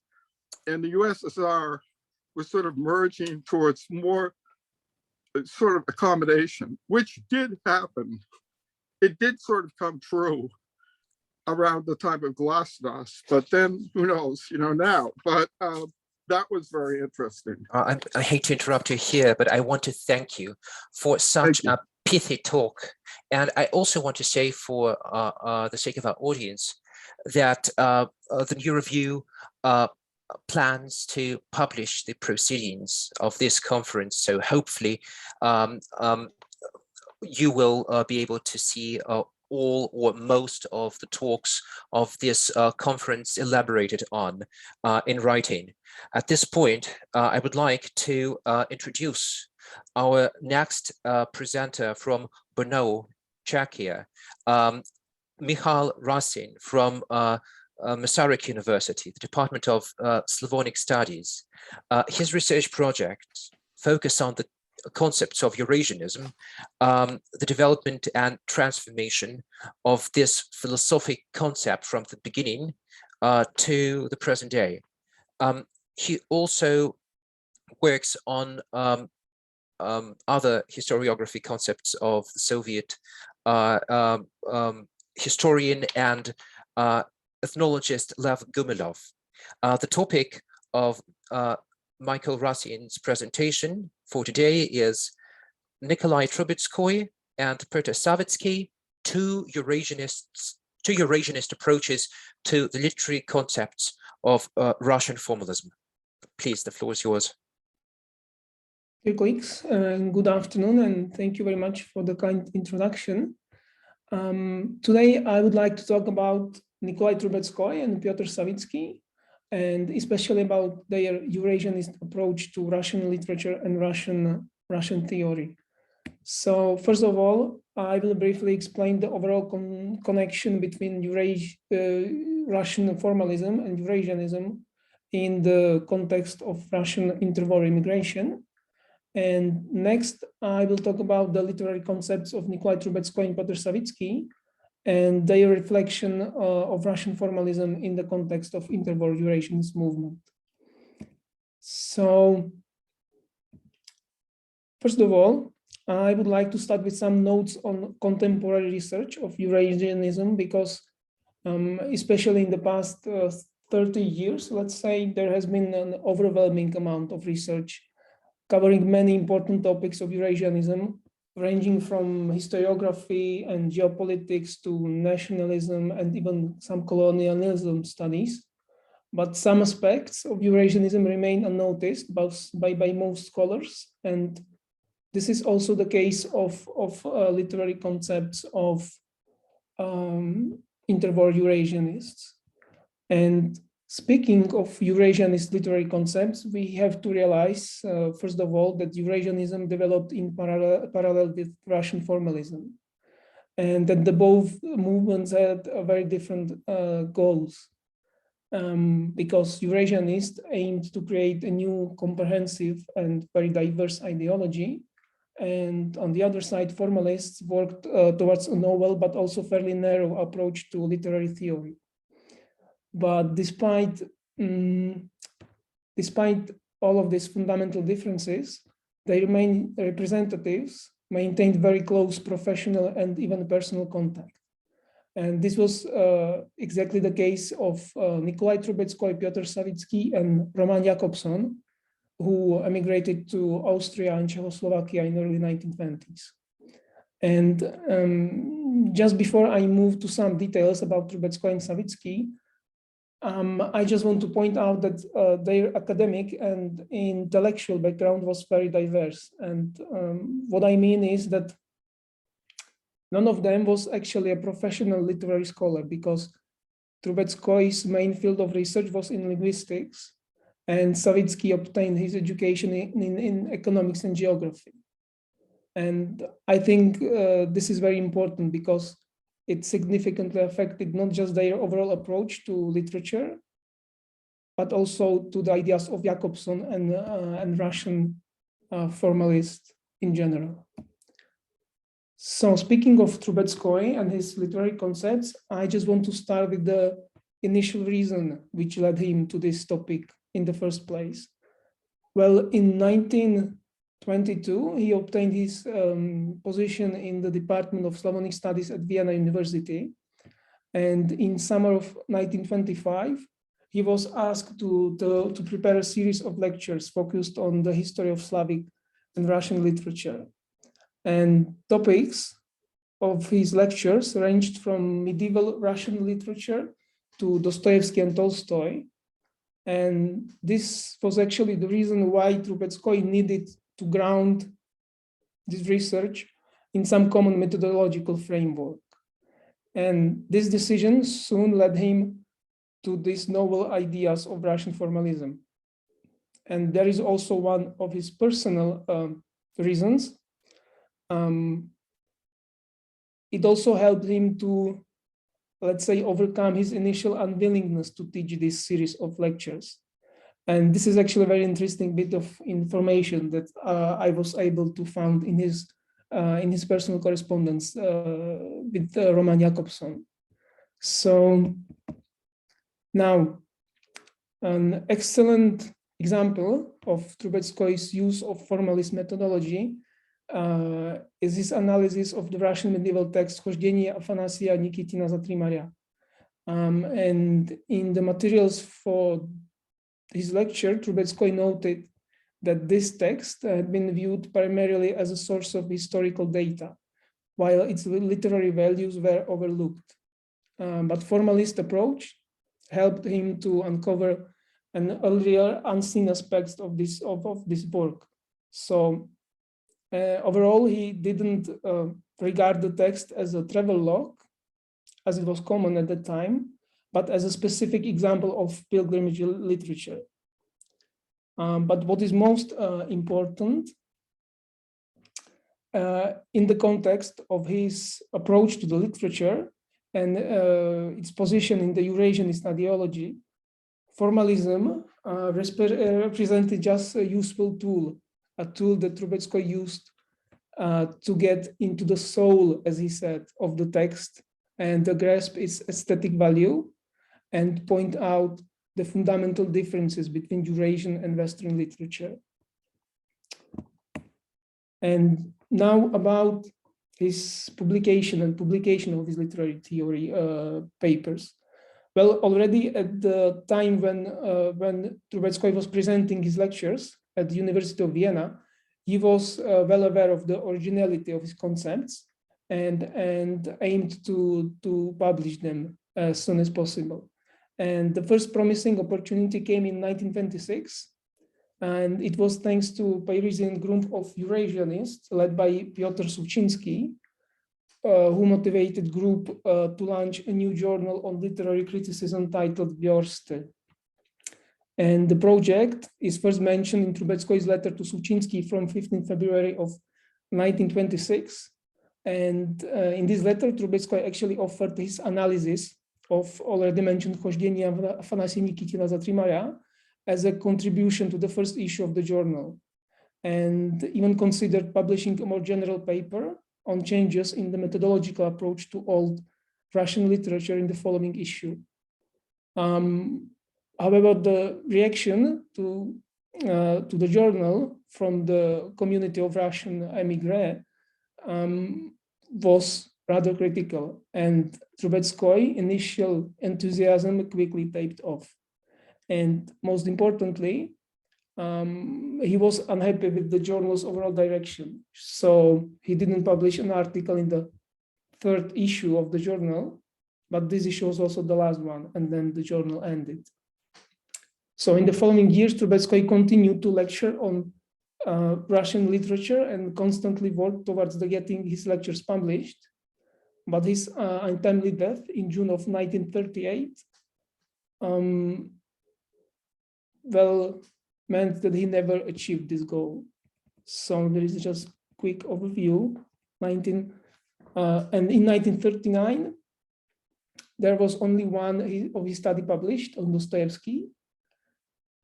and the USSR were sort of merging towards more sort of accommodation, which did happen. It did sort of come true around the time of Glasnost, but then who knows, now. But that was very interesting. I hate to interrupt you here, but I want to thank you for such a pithy talk. And I also want to say, for the sake of our audience, that the New Review plans to publish the proceedings of this conference. So hopefully you will be able to see all or most of the talks of this conference elaborated on in writing. At this point, I would like to introduce our next presenter from Brno, Czechia, Michal Rasin from Masaryk University, the Department of Slavonic Studies. His research projects focus on the concepts of Eurasianism, the development and transformation of this philosophic concept from the beginning to the present day. He also works on other historiography concepts of the Soviet historian and ethnologist Lev Gumilov. The topic of Michael Rasin's presentation for today is Nikolai Trubetskoy and Peter Savitsky, two Eurasianist approaches to the literary concepts of Russian formalism. Please, the floor is yours. Dear colleagues, good afternoon, and thank you very much for the kind introduction. Today, I would like to talk about Nikolai Trubetskoy and Piotr Sawicki, and especially about their Eurasianist approach to Russian literature and Russian theory. So first of all, I will briefly explain the overall connection between Russian formalism and Eurasianism in the context of Russian interwar immigration. And next, I will talk about the literary concepts of Nikolai Trubetskoy and Piotr Sawicki and their reflection of Russian formalism in the context of interwar Eurasianist movement. So, first of all, I would like to start with some notes on contemporary research of Eurasianism because especially in the past 30 years, let's say, there has been an overwhelming amount of research covering many important topics of Eurasianism, ranging from historiography and geopolitics to nationalism and even some colonialism studies. But some aspects of Eurasianism remain unnoticed by most scholars. And this is also the case of literary concepts of interwar Eurasianists. And speaking of Eurasianist literary concepts, we have to realize, first of all, that Eurasianism developed in parallel with Russian formalism, and that the both movements had very different goals. Because Eurasianists aimed to create a new comprehensive and very diverse ideology, and on the other side, formalists worked towards a novel but also fairly narrow approach to literary theory. But despite all of these fundamental differences, their main representatives maintained very close professional and even personal contact. And this was exactly the case of Nikolai Trubetskoy, Piotr Sawicki, and Roman Jakobson, who emigrated to Austria and Czechoslovakia in the early 1920s. And just before I move to some details about Trubetskoy and Sawicki, I just want to point out that their academic and intellectual background was very diverse. And what I mean is that none of them was actually a professional literary scholar, because Trubetskoy's main field of research was in linguistics, and Sawicki obtained his education in economics and geography. And I think this is very important because it significantly affected not just their overall approach to literature, but also to the ideas of Jakobson and Russian formalists in general. So speaking of Trubetskoy and his literary concepts, I just want to start with the initial reason which led him to this topic in the first place. Well, in 1922, he obtained his position in the Department of Slavonic Studies at Vienna University. And in summer of 1925, he was asked to prepare a series of lectures focused on the history of Slavic and Russian literature. And topics of his lectures ranged from medieval Russian literature to Dostoevsky and Tolstoy. And this was actually the reason why Trubetskoy needed to ground this research in some common methodological framework. And this decision soon led him to these novel ideas of Russian formalism. And there is also one of his personal reasons. It also helped him to, let's say, overcome his initial unwillingness to teach this series of lectures. And this is actually a very interesting bit of information that I was able to find in his personal correspondence with Roman Jakobson. So now, an excellent example of Trubetskoy's use of formalist methodology is his analysis of the Russian medieval text Chождение Афанасия Nikitina za 3 Maria. And in the materials for his lecture, Trubetskoy noted that this text had been viewed primarily as a source of historical data, while its literary values were overlooked. But formalist approach helped him to uncover an earlier unseen aspects of this work. So overall, he didn't regard the text as a travel log, as it was common at the time, but as a specific example of pilgrimage literature. But what is most important in the context of his approach to the literature and its position in the Eurasianist ideology, formalism represented just a useful tool, a tool that Trubetskoy used to get into the soul, as he said, of the text and grasp its aesthetic value and point out the fundamental differences between Eurasian and Western literature. And now about his publication of his literary theory papers. Well, already at the time when Trubetskoy was presenting his lectures at the University of Vienna, he was well aware of the originality of his concepts and aimed to publish them as soon as possible. And the first promising opportunity came in 1926. And it was thanks to a Parisian group of Eurasianists led by Piotr Suchinsky, who motivated group to launch a new journal on literary criticism titled Wiorsty. And the project is first mentioned in Trubetskoy's letter to Suchinsky from 15 February of 1926. And in this letter, Trubetskoy actually offered his analysis of already mentioned Choždění Afanasii Nikitina za 3 Maja as a contribution to the first issue of the journal, and even considered publishing a more general paper on changes in the methodological approach to old Russian literature in the following issue. However, the reaction to the journal from the community of Russian émigrés was rather critical, and Trubetskoy's initial enthusiasm quickly tapered off. And most importantly, he was unhappy with the journal's overall direction. So he didn't publish an article in the 3rd issue of the journal, but this issue was also the last one, and then the journal ended. So in the following years, Trubetskoy continued to lecture on Russian literature and constantly worked towards getting his lectures published. But his untimely death in June of 1938 meant that he never achieved this goal. So there is just a quick overview. And in 1939, there was only one of his study published on Dostoevsky,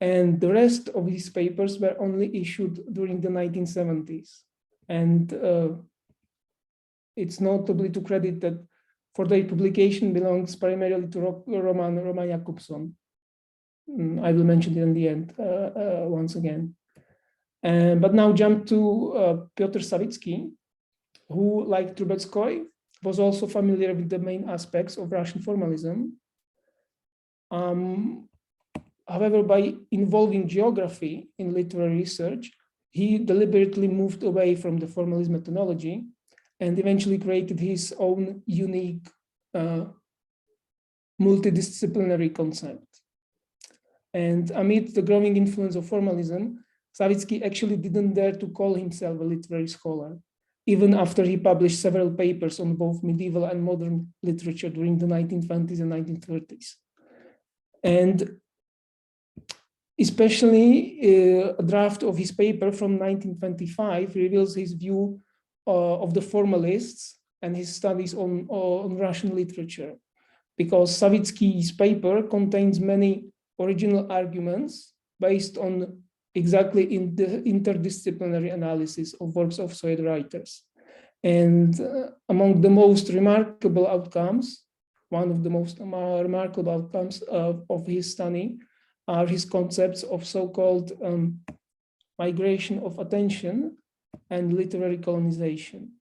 and the rest of his papers were only issued during the 1970s. And it's notable to credit that for their publication belongs primarily to Roman Jakobson. I will mention it in the end once again. But now jump to Piotr Sawicki, who, like Trubetskoy, was also familiar with the main aspects of Russian formalism. However, by involving geography in literary research, he deliberately moved away from the formalist methodology and eventually created his own unique multidisciplinary concept. And amid the growing influence of formalism, Sawicki actually didn't dare to call himself a literary scholar, even after he published several papers on both medieval and modern literature during the 1920s and 1930s. And especially a draft of his paper from 1925 reveals his view of the formalists and his studies on Russian literature, because Sawicki's paper contains many original arguments based on exactly in the interdisciplinary analysis of works of Soviet writers. And among the most remarkable outcomes, one of the most remarkable outcomes of his study are his concepts of so-called migration of attention and literary colonization.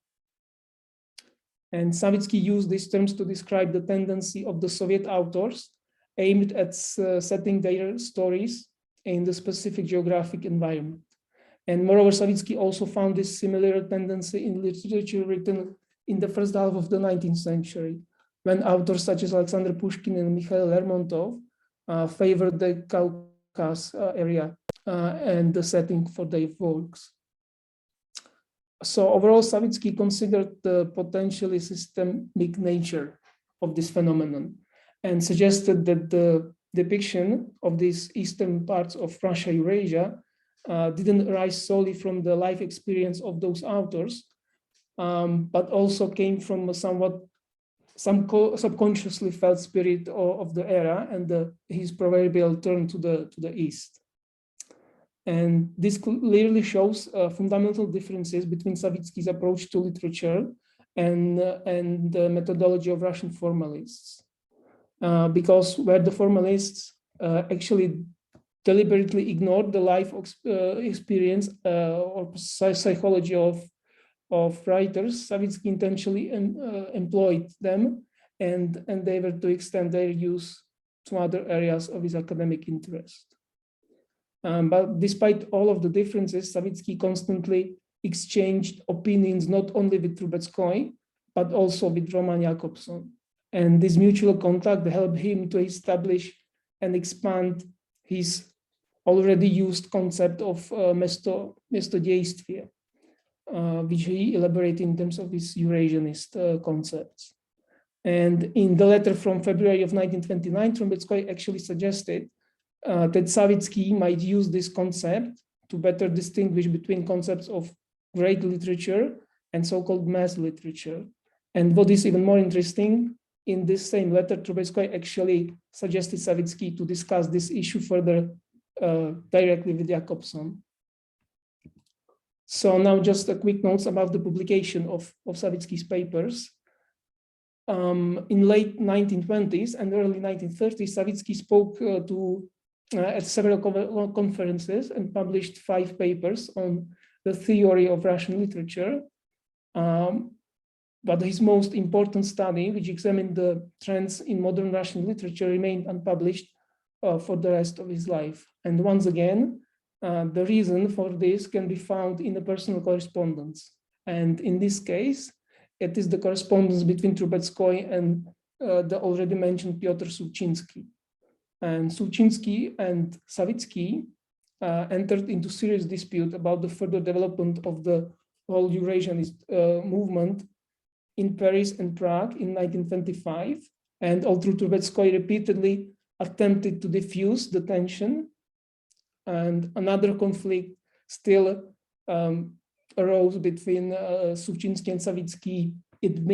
And Sawicki used these terms to describe the tendency of the Soviet authors aimed at setting their stories in the specific geographic environment. And moreover, Sawicki also found this similar tendency in literature written in the first half of the 19th century, when authors such as Alexander Pushkin and Mikhail Lermontov favored the Caucasus area and the setting for their works. So overall, Savitsky considered the potentially systemic nature of this phenomenon and suggested that the depiction of these eastern parts of Russia, Eurasia, didn't arise solely from the life experience of those authors, but also came from some subconsciously felt spirit of the era and his proverbial turn to the east. And this clearly shows fundamental differences between Savitsky's approach to literature and the methodology of Russian formalists. Because where the formalists actually deliberately ignored the life experience or psychology of writers, Savitsky intentionally employed them and endeavored to extend their use to other areas of his academic interest. But despite all of the differences, Savitsky constantly exchanged opinions not only with Trubetskoy, but also with Roman Jakobson. And this mutual contact helped him to establish and expand his already used concept of městodějství, which he elaborated in terms of his Eurasianist concepts. And in the letter from February of 1929, Trubetskoy actually suggested that Savitsky might use this concept to better distinguish between concepts of great literature and so-called mass literature. And what is even more interesting, in this same letter, Trubetskoy actually suggested Savitsky to discuss this issue further directly with Jakobson. So now just a quick notes about the publication of Savitsky's papers. In late 1920s and early 1930s, Savitsky spoke at several conferences and published 5 papers on the theory of Russian literature. But his most important study, which examined the trends in modern Russian literature, remained unpublished for the rest of his life. And once again, the reason for this can be found in the personal correspondence. And in this case, it is the correspondence between Trubetskoy and the already mentioned Pyotr Suchinsky. And Suchinsky and Savitsky entered into serious dispute about the further development of the whole Eurasianist movement in Paris and Prague in 1925. And although Trubetskoy repeatedly attempted to diffuse the tension, and another conflict still arose between Suchinsky and Savitsky in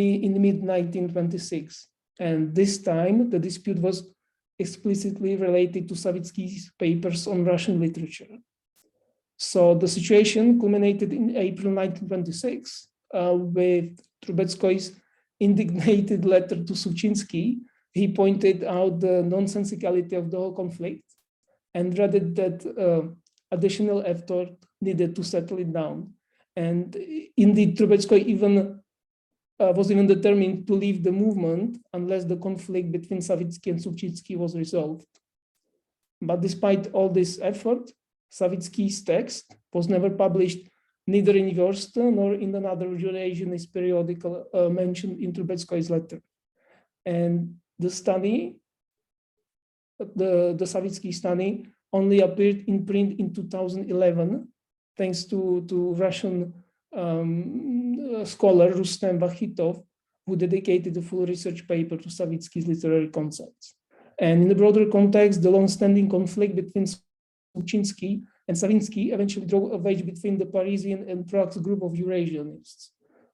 mid-1926. And this time, the dispute was explicitly related to Savitsky's papers on Russian literature. So the situation culminated in April 1926 with Trubetskoy's indignated letter to Suchinsky. He pointed out the nonsensicality of the whole conflict and dreaded that additional effort needed to settle it down. And indeed, Trubetskoy was even determined to leave the movement unless the conflict between Savitsky and Suchinsky was resolved. But despite all this effort, Savitsky's text was never published, neither in Versta nor in another Eurasianist periodical mentioned in Trubetskoy's letter. And the study, the Savitsky study, only appeared in print in 2011, thanks to Russian scholar Rustem Vakhitov, who dedicated a full research paper to Savitsky's literary concepts. And in the broader context, the long-standing conflict between Suchinsky and Savitsky eventually drove a wedge between the Parisian and Prague's group of Eurasianists,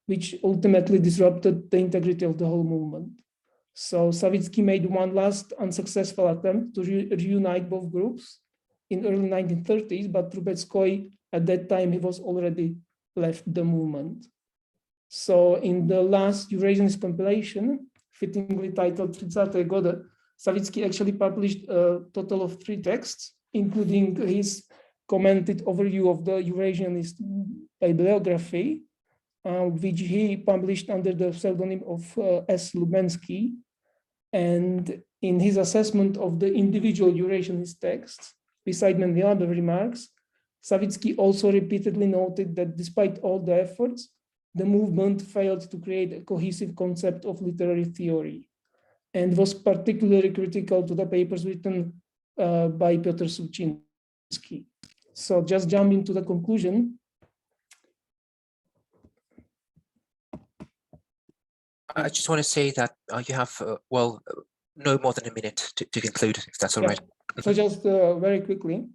which ultimately disrupted the integrity of the whole movement. So Savitsky made one last unsuccessful attempt to reunite both groups in early 1930s, but Trubetskoy, at that time, he was already left the movement. So in the last Eurasianist compilation, fittingly titled 30 Gody, Savitsky actually published a total of 3 texts, including his commented overview of the Eurasianist bibliography, which he published under the pseudonym of S. Lubensky. And in his assessment of the individual Eurasianist texts, beside many other remarks, Savitsky also repeatedly noted that despite all the efforts, the movement failed to create a cohesive concept of literary theory, and was particularly critical to the papers written by Pyotr Suchinsky. So just jumping to the conclusion, I just want to say that you have, well, no more than a minute to conclude, if that's all right. So just very quickly,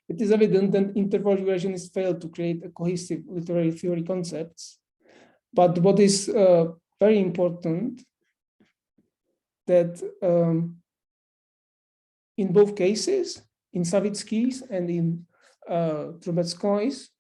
it is evident that interwar Eurasianists failed to create a cohesive literary theory concepts. But what is very important, that in both cases, in Savitsky's and in Trubetskoy's,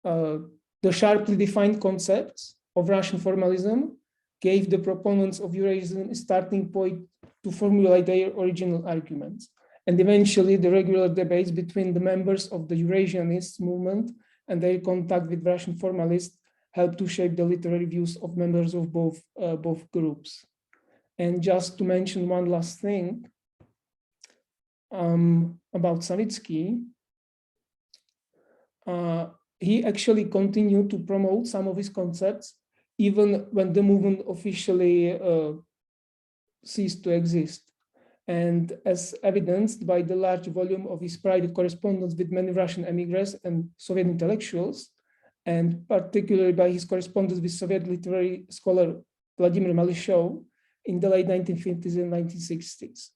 the sharply defined concepts of Russian formalism gave the proponents of Eurasianism a starting point to formulate their original arguments. And eventually the regular debates between the members of the Eurasianist movement and their contact with Russian formalists helped to shape the literary views of members of both groups. And just to mention one last thing about Savitsky, he actually continued to promote some of his concepts even when the movement officially ceased to exist. And as evidenced by the large volume of his private correspondence with many Russian émigrés and Soviet intellectuals, and particularly by his correspondence with Soviet literary scholar Vladimir Malyshev in the late 1950s and 1960s.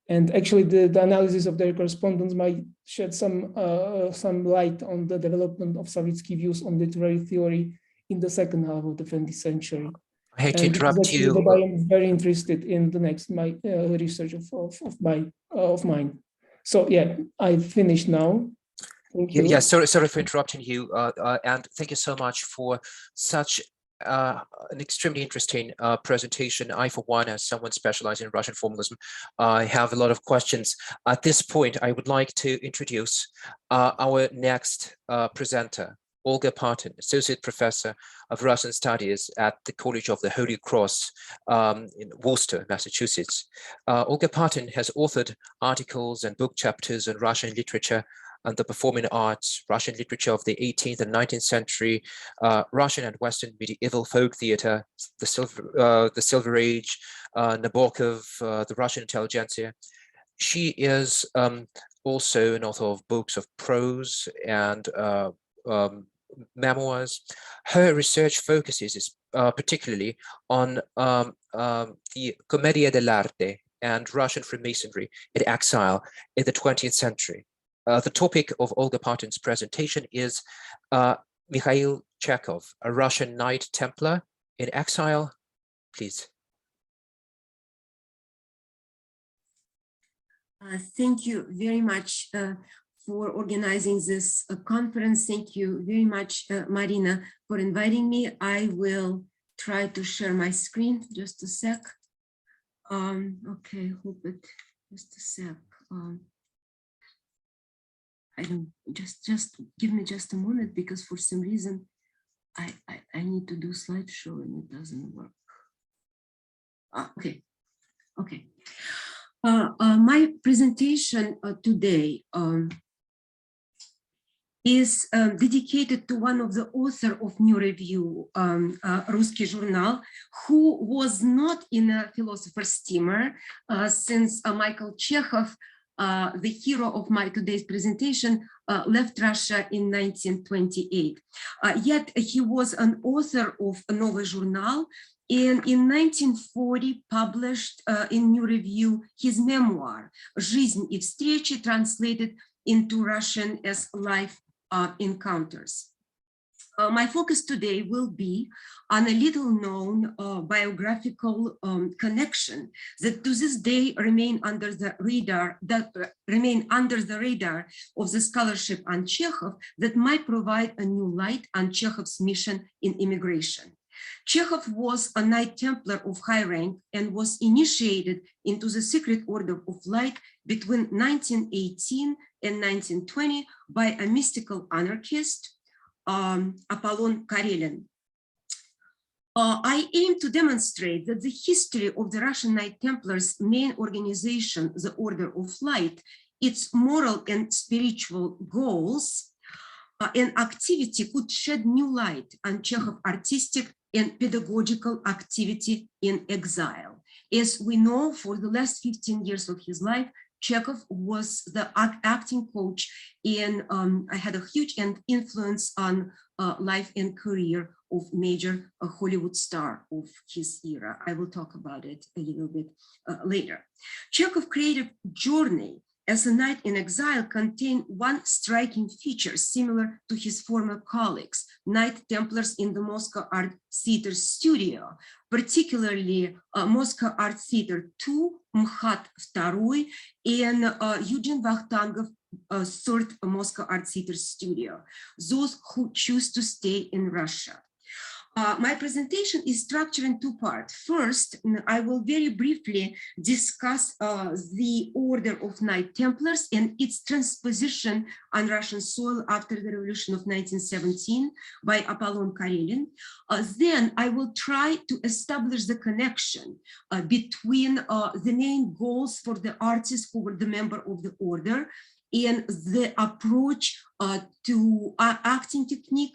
And actually the analysis of their correspondence might shed some light on the development of Savitsky views on literary theory in the second half of the 20th century. I hate to interrupt you. But I am very interested in the next research of mine. So yeah, I've finished now. Thank you. Yeah, sorry for interrupting you, and thank you so much for such an extremely interesting presentation. I, for one, as someone specializing in Russian formalism, I have a lot of questions. At this point, I would like to introduce our next presenter, Olga Partin, Associate Professor of Russian Studies at the College of the Holy Cross in Worcester, Massachusetts. Olga Partin has authored articles and book chapters on Russian literature and the performing arts, Russian literature of the 18th and 19th century, Russian and Western medieval folk theater, the Silver Age, Nabokov, the Russian intelligentsia. She is also an author of books of prose and memoirs. Her research focuses particularly on the Commedia dell'arte and Russian Freemasonry in exile in the 20th century. The topic of Olga Partin's presentation is Mikhail Chekhov, a Russian Knight Templar in exile. Please. Thank you very much for organizing this conference. Thank you very much, Marina, for inviting me. I will try to share my screen. Just a sec. Okay, hope it. Just a sec. I don't just give me just a moment, because for some reason I need to do slideshow and it doesn't work. Okay. My presentation today is dedicated to one of the author of New Review, Novyi Zhurnal, who was not in a philosopher's steamer since Michael Chekhov, the hero of my today's presentation, left Russia in 1928. Yet he was an author of Novyi Zhurnal, and in 1940 published in New Review his memoir, Жизнь и встречи, translated into Russian as Life Encounters. My focus today will be on a little-known biographical connection that to this day remain under the radar of the scholarship on Chekhov, that might provide a new light on Chekhov's mission in immigration. Chekhov was a Knight Templar of high rank and was initiated into the Secret Order of Light between 1918 and 1920 by a mystical anarchist, Apollon Karelin. I aim to demonstrate that the history of the Russian Knight Templars' main organization, the Order of Light, its moral and spiritual goals and activity could shed new light on Chekhov's artistic and pedagogical activity in exile. As we know, for the last 15 years of his life, Chekhov was the acting coach and had a huge influence on life and career of major Hollywood star of his era. I will talk about it a little bit later. Chekhov's creative journey as a knight in exile contained one striking feature similar to his former colleagues, Knight Templars in the Moscow Art Theater studio, particularly Moscow Art Theater 2, MHAT II, and Eugene Vakhtangov's third Moscow Art Theater studio, those who choose to stay in Russia. My presentation is structured in two parts. First, I will very briefly discuss the order of Knight Templars and its transposition on Russian soil after the Revolution of 1917 by Apollon Karelin. Then I will try to establish the connection between the main goals for the artists who were the member of the order and the approach to acting technique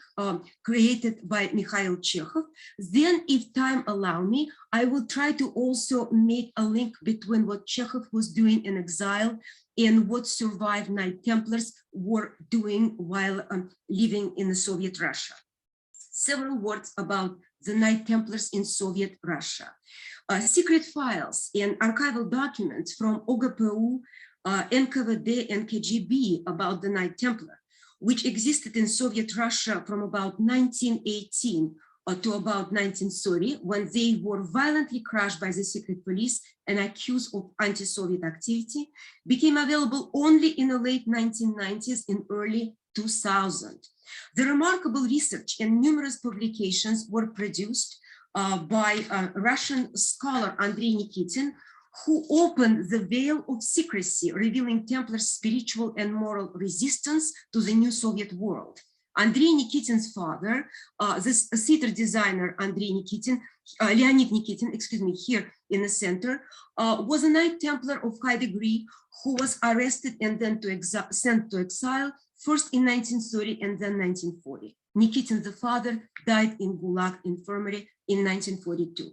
created by Mikhail Chekhov. Then, if time allow me, I will try to also make a link between what Chekhov was doing in exile and what survived Knight Templars were doing while living in the Soviet Russia. Several words about the Knight Templars in Soviet Russia. Secret files and archival documents from OGPU, NKVD and KGB about the Knight Templar, which existed in Soviet Russia from about 1918 to about 1930, when they were violently crushed by the secret police and accused of anti-Soviet activity, became available only in the late 1990s and early 2000. The remarkable research and numerous publications were produced by Russian scholar Andrei Nikitin, who opened the veil of secrecy, revealing Templars' spiritual and moral resistance to the new Soviet world. Andrei Nikitin's father, this theater designer Andrei Nikitin, Leonid Nikitin, excuse me, here in the center, was a Knight Templar of high degree who was arrested and then sent to exile, first in 1930 and then 1940. Nikitin, the father, died in Gulag infirmary in 1942.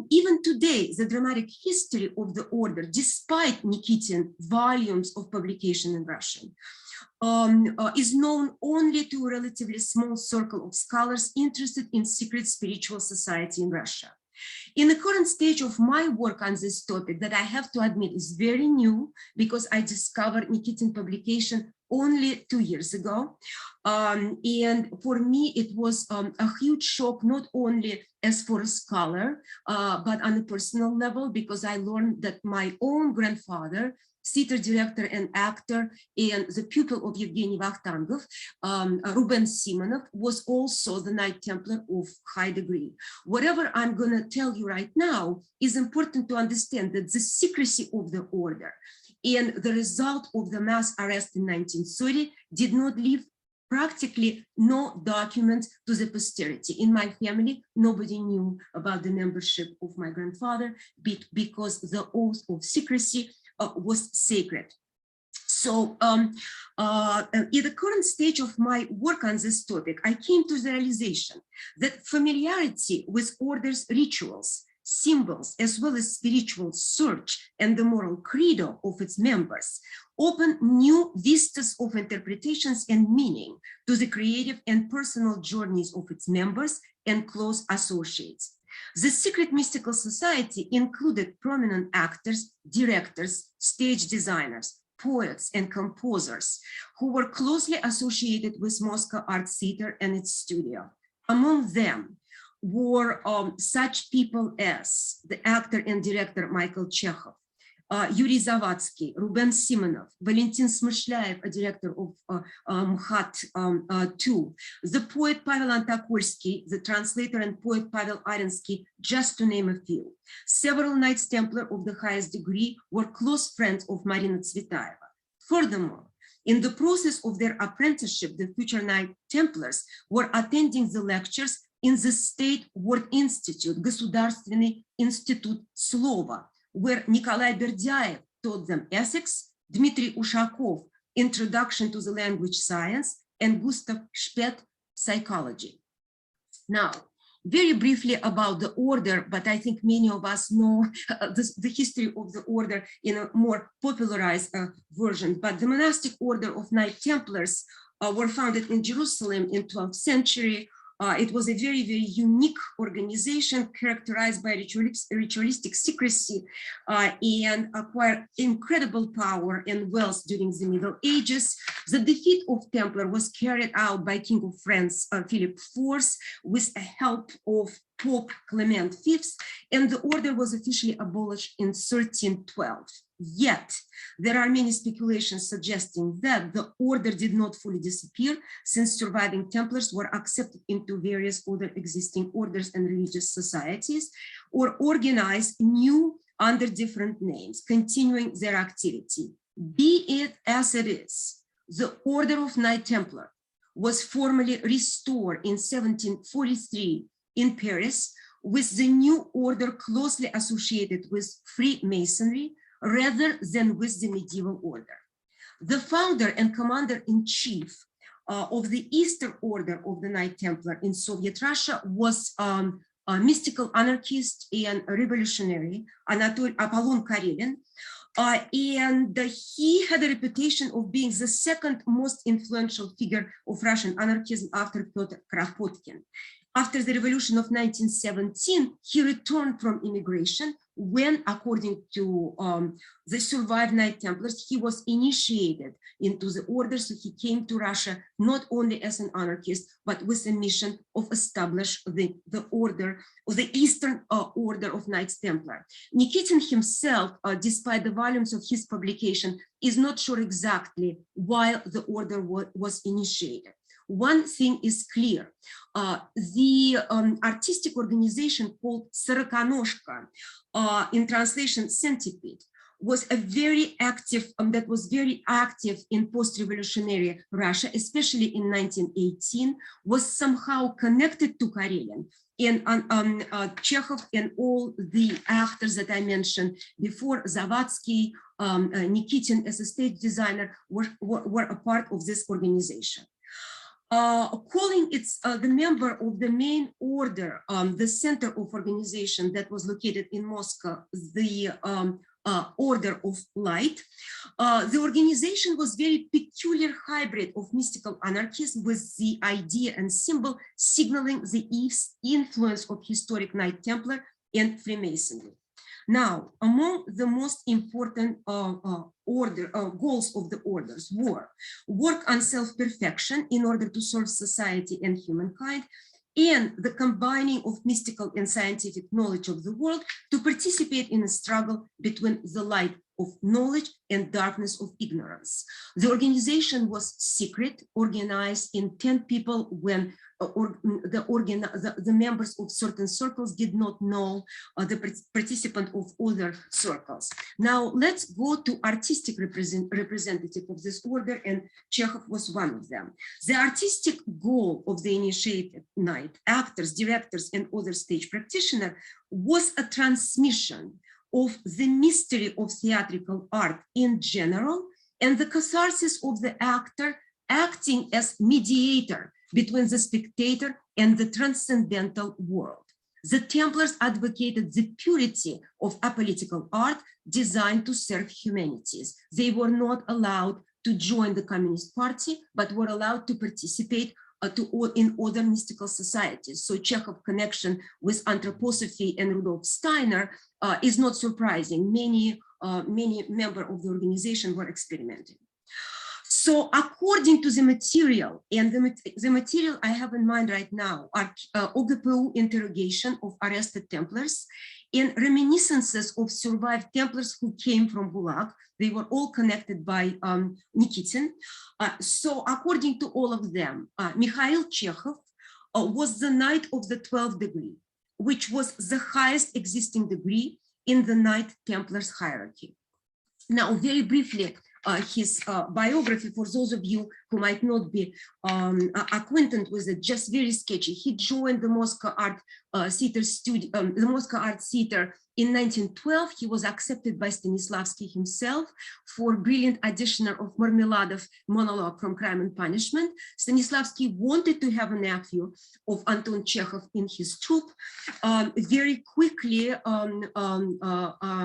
Even today, the dramatic history of the order, despite Nikitin volumes of publication in Russian, is known only to a relatively small circle of scholars interested in secret spiritual society in Russia. In the current stage of my work on this topic, that I have to admit is very new, because I discovered Nikitin publication only 2 years ago. And for me, it was a huge shock, not only as for a scholar, but on a personal level, because I learned that my own grandfather, theater director and actor, and the pupil of Evgeny Vakhtangov, Ruben Simonov, was also the Knight Templar of high degree. Whatever I'm going to tell you right now is important to understand that the secrecy of the order and the result of the mass arrest in 1930 did not leave practically no documents to the posterity. In my family, nobody knew about the membership of my grandfather because the oath of secrecy was sacred. So in the current stage of my work on this topic, I came to the realization that familiarity with order's rituals, symbols, as well as spiritual search and the moral credo of its members open new vistas of interpretations and meaning to the creative and personal journeys of its members and close associates. The secret mystical society included prominent actors, directors, stage designers, poets, and composers who were closely associated with Moscow Art Theater and its studio. Among them were such people as the actor and director Michael Chekhov, Yuri Zavadsky, Ruben Simonov, Valentin Smyshlyaev, a director of MHAT II, the poet Pavel Antokolsky, the translator and poet Pavel Arensky, just to name a few. Several Knights Templar of the highest degree were close friends of Marina Tsvetaeva. Furthermore, in the process of their apprenticeship, the future Knight Templars were attending the lectures in the State Word Institute, Государственный институт слова, where Nikolai Berdyaev taught them ethics, Dmitry Ushakov, introduction to the language science, and Gustav Speth, psychology. Now, very briefly about the order, but I think many of us know the history of the order in a more popularized version. But the monastic order of Knight Templars were founded in Jerusalem in 12th century It was a very, very unique organization characterized by ritualistic secrecy and acquired incredible power and wealth during the Middle Ages. The defeat of Templar was carried out by King of France, Philip IV, with the help of Pope Clement V, and the order was officially abolished in 1312. Yet, there are many speculations suggesting that the order did not fully disappear, since surviving Templars were accepted into various other existing orders and religious societies, or organized new under different names, continuing their activity. Be it as it is, the Order of Knight Templar was formally restored in 1743 in Paris, with the new order closely associated with Freemasonry rather than with the medieval order. The founder and commander-in-chief of the Eastern Order of the Knight Templar in Soviet Russia was a mystical anarchist and revolutionary, Apollon Karelin, and he had a reputation of being the second most influential figure of Russian anarchism after Pyotr Kropotkin. After the revolution of 1917, he returned from immigration when, according to the survived Knight Templars, he was initiated into the order. So he came to Russia not only as an anarchist, but with a mission of establish the order, or the Eastern Order of Knights Templar. Nikitin himself, despite the volumes of his publication, is not sure exactly why the order was initiated. One thing is clear, the artistic organization called Сороконожка, in translation Centipede, was a very active, that was very active in post-revolutionary Russia, especially in 1918, was somehow connected to Karelin. And Chekhov and all the actors that I mentioned before, Zavadsky, Nikitin as a stage designer, were a part of this organization. Calling its the member of the main order, the center of organization that was located in Moscow, the Order of Light. The organization was very peculiar hybrid of mystical anarchism with the idea and symbol signaling the influence of historic Knight Templar and Freemasonry. Now, among the most important goals of the orders were work on self-perfection in order to serve society and humankind, and the combining of mystical and scientific knowledge of the world to participate in a struggle between the light of knowledge and darkness of ignorance. The organization was secret, organized in 10 people when the members of certain circles did not know the participant of other circles. Now let's go to artistic representative of this order, and Chekhov was one of them. The artistic goal of the initiated knight, actors, directors, and other stage practitioners was a transmission of the mystery of theatrical art in general and the catharsis of the actor acting as mediator between the spectator and the transcendental world. The Templars advocated the purity of apolitical art designed to serve humanities. They were not allowed to join the Communist Party, but were allowed to participate in other mystical societies. So Chekhov's connection with anthroposophy and Rudolf Steiner is not surprising. Many members of the organization were experimenting. So according to the material, and the material I have in mind right now are OGPU interrogation of arrested Templars and reminiscences of survived Templars who came from Gulag. They were all connected by Nikitin. So according to all of them, Mikhail Chekhov was the Knight of the 12th degree, which was the highest existing degree in the Knight Templars hierarchy. Now, very briefly, his biography, for those of you who might not be acquainted with it, just very sketchy. He joined the Moscow Art Theater studio, the Moscow Art Theater in 1912. He was accepted by Stanislavski himself for brilliant addition of Marmeladov monologue from Crime and Punishment. Stanislavski wanted to have a nephew of Anton Chekhov in his troupe. Very quickly,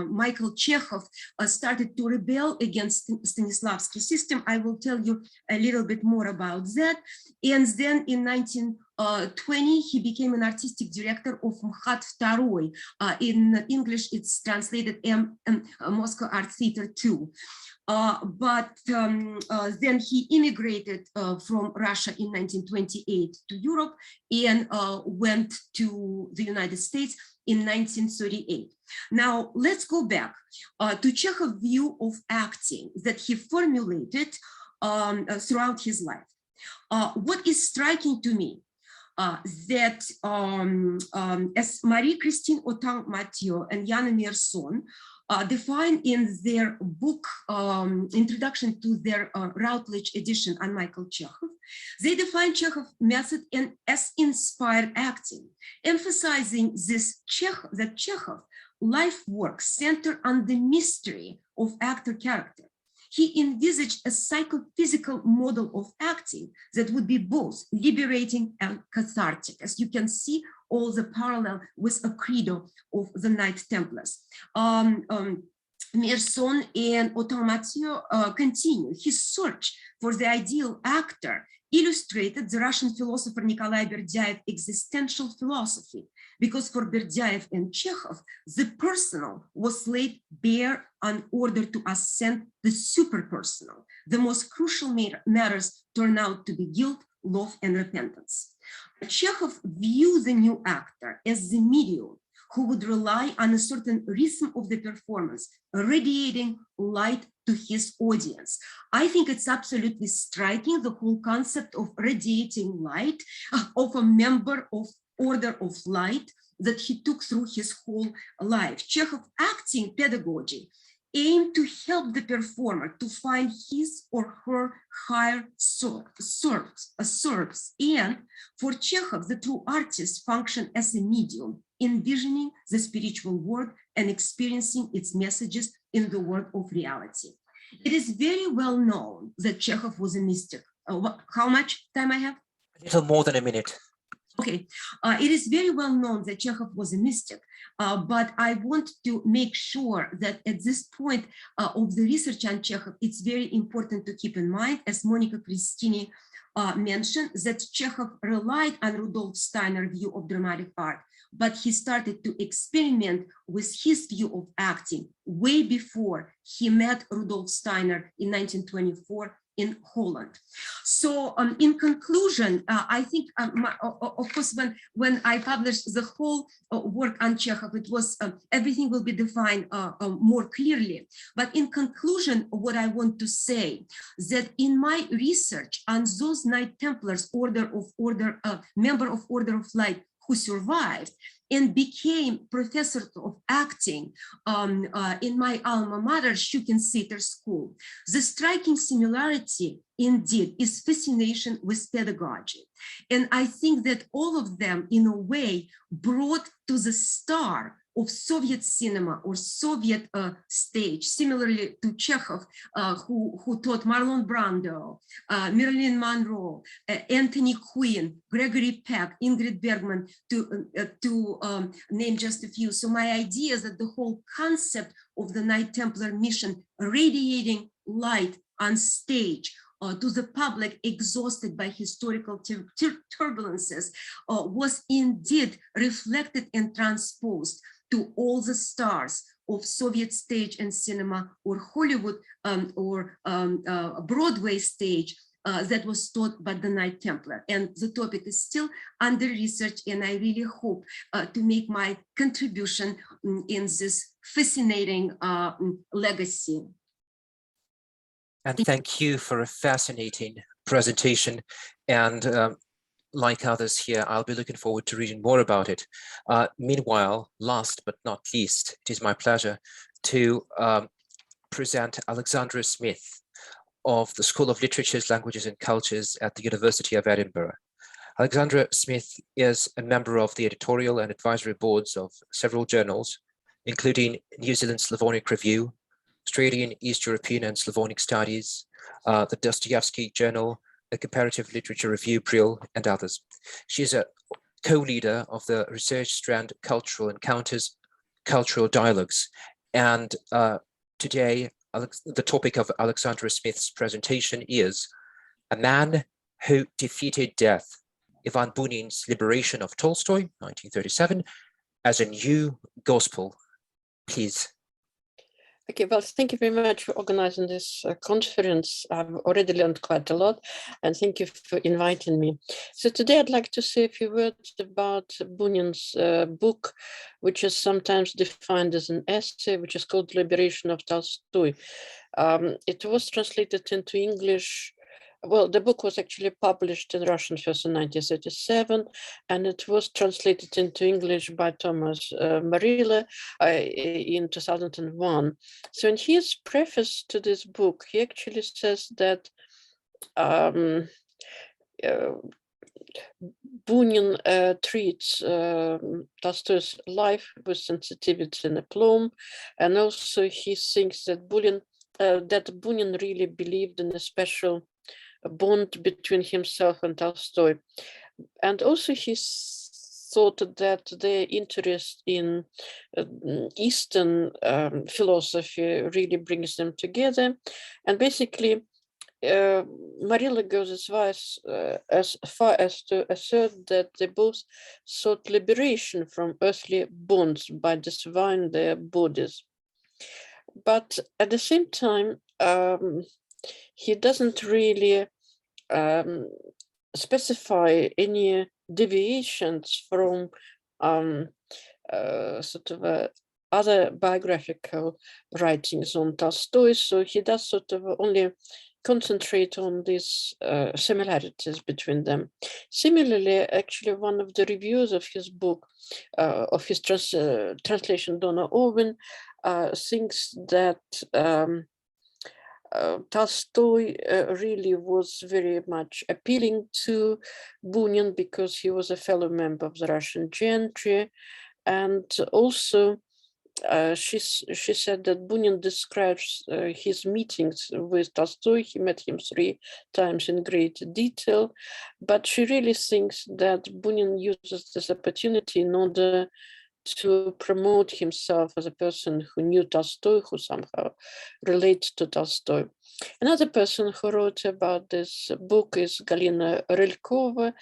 Michael Chekhov started to rebel against Stanislavski system. I will tell you a little bit more about that. And then in 19 20, he became an artistic director of MHAT II. In English, it's translated Moscow Art Theater 2. Then he immigrated from Russia in 1928 to Europe and went to the United States in 1938. Now, let's go back to Chekhov's view of acting that he formulated throughout his life. What is striking to me that as Marie-Christine Autain-Mathieu and Yana Mierson define in their book, introduction to their Routledge edition on Michael Chekhov, they define Chekhov's method as inspired acting, emphasizing that Chekhov life work centered on the mystery of actor character. He envisaged a psychophysical model of acting that would be both liberating and cathartic, as you can see all the parallel with a credo of the Knight Templars. Mierson and Autain-Mathieu continue. His search for the ideal actor illustrated the Russian philosopher Nikolai Berdyaev's existential philosophy, because for Berdyaev and Chekhov, the personal was laid bare in order to ascend the superpersonal. The most crucial matters turn out to be guilt, love, and repentance. Chekhov viewed the new actor as the medium who would rely on a certain rhythm of the performance, radiating light to his audience. I think it's absolutely striking, the whole concept of radiating light of a member of Order of Light that he took through his whole life. Chekhov's acting pedagogy aimed to help the performer to find his or her higher selves. And for Chekhov, the true artist functioned as a medium, envisioning the spiritual world and experiencing its messages in the world of reality. It is very well known that Chekhov was a mystic. How much time I have? A little more than a minute. Okay, it is very well known that Chekhov was a mystic, but I want to make sure that at this point of the research on Chekhov, it's very important to keep in mind, as Monica Cristini mentioned, that Chekhov relied on Rudolf Steiner's view of dramatic art, but he started to experiment with his view of acting way before he met Rudolf Steiner in 1924 in Holland. So in conclusion, I think, of course, when I published the whole work on Chekhov, it was, everything will be defined more clearly. But in conclusion, what I want to say, that in my research on those Knight Templars, member of Order of Light who survived and became professor of acting in my alma mater, Shukin-Sater School. The striking similarity indeed is fascination with pedagogy. And I think that all of them in a way brought to the star of Soviet cinema or Soviet stage, similarly to Chekhov, who taught Marlon Brando, Marilyn Monroe, Anthony Quinn, Gregory Peck, Ingrid Bergman, to name just a few. So my idea is that the whole concept of the Knight Templar mission, radiating light on stage to the public exhausted by historical turbulences, was indeed reflected and transposed to all the stars of Soviet stage and cinema, or Hollywood or Broadway stage that was taught by the Knight Templar. And the topic is still under research, and I really hope to make my contribution in this fascinating legacy. And thank you for a fascinating presentation. And like others here, I'll be looking forward to reading more about it. Meanwhile, last but not least, it is my pleasure to present Alexandra Smith of the School of Literatures, Languages and Cultures at the University of Edinburgh. Alexandra Smith is a member of the editorial and advisory boards of several journals, including New Zealand Slavonic Review, Australian East European and Slavonic Studies, the Dostoevsky Journal, the Comparative Literature Review, Brill, and others. She is a co-leader of the research strand Cultural Encounters, Cultural Dialogues. And today, the topic of Alexandra Smith's presentation is A Man Who Defeated Death, Ivan Bunin's Liberation of Tolstoy, 1937, as a new gospel. Please. Okay, well, thank you very much for organizing this conference. I've already learned quite a lot, and thank you for inviting me. So today I'd like to say a few words about Bunin's book, which is sometimes defined as an essay, which is called Liberation of Tolstoy. It was translated into English. Well, the book was actually published in Russian first in 1937, and it was translated into English by Thomas Marilla in 2001. So in his preface to this book, he actually says that Bunin treats Tolstoy's life with sensitivity and aplomb, and also he thinks that Bunin really believed in a special bond between himself and Tolstoy. And also he thought that their interest in Eastern philosophy really brings them together. And basically, Marilla goes as far as to assert that they both sought liberation from earthly bonds by disavowing their bodies. But at the same time, he doesn't really specify any deviations from other biographical writings on Tolstoy. So he does sort of only concentrate on these similarities between them. Similarly, actually, one of the reviewers of his book, of his translation, Donna Owen, thinks that Tolstoy really was very much appealing to Bunin because he was a fellow member of the Russian gentry. And also, she said that Bunin describes his meetings with Tolstoy. He met him 3 times in great detail, but she really thinks that Bunin uses this opportunity in order to promote himself as a person who knew Tolstoy, who somehow relates to Tolstoy. Another person who wrote about this book is Galina Rylkova,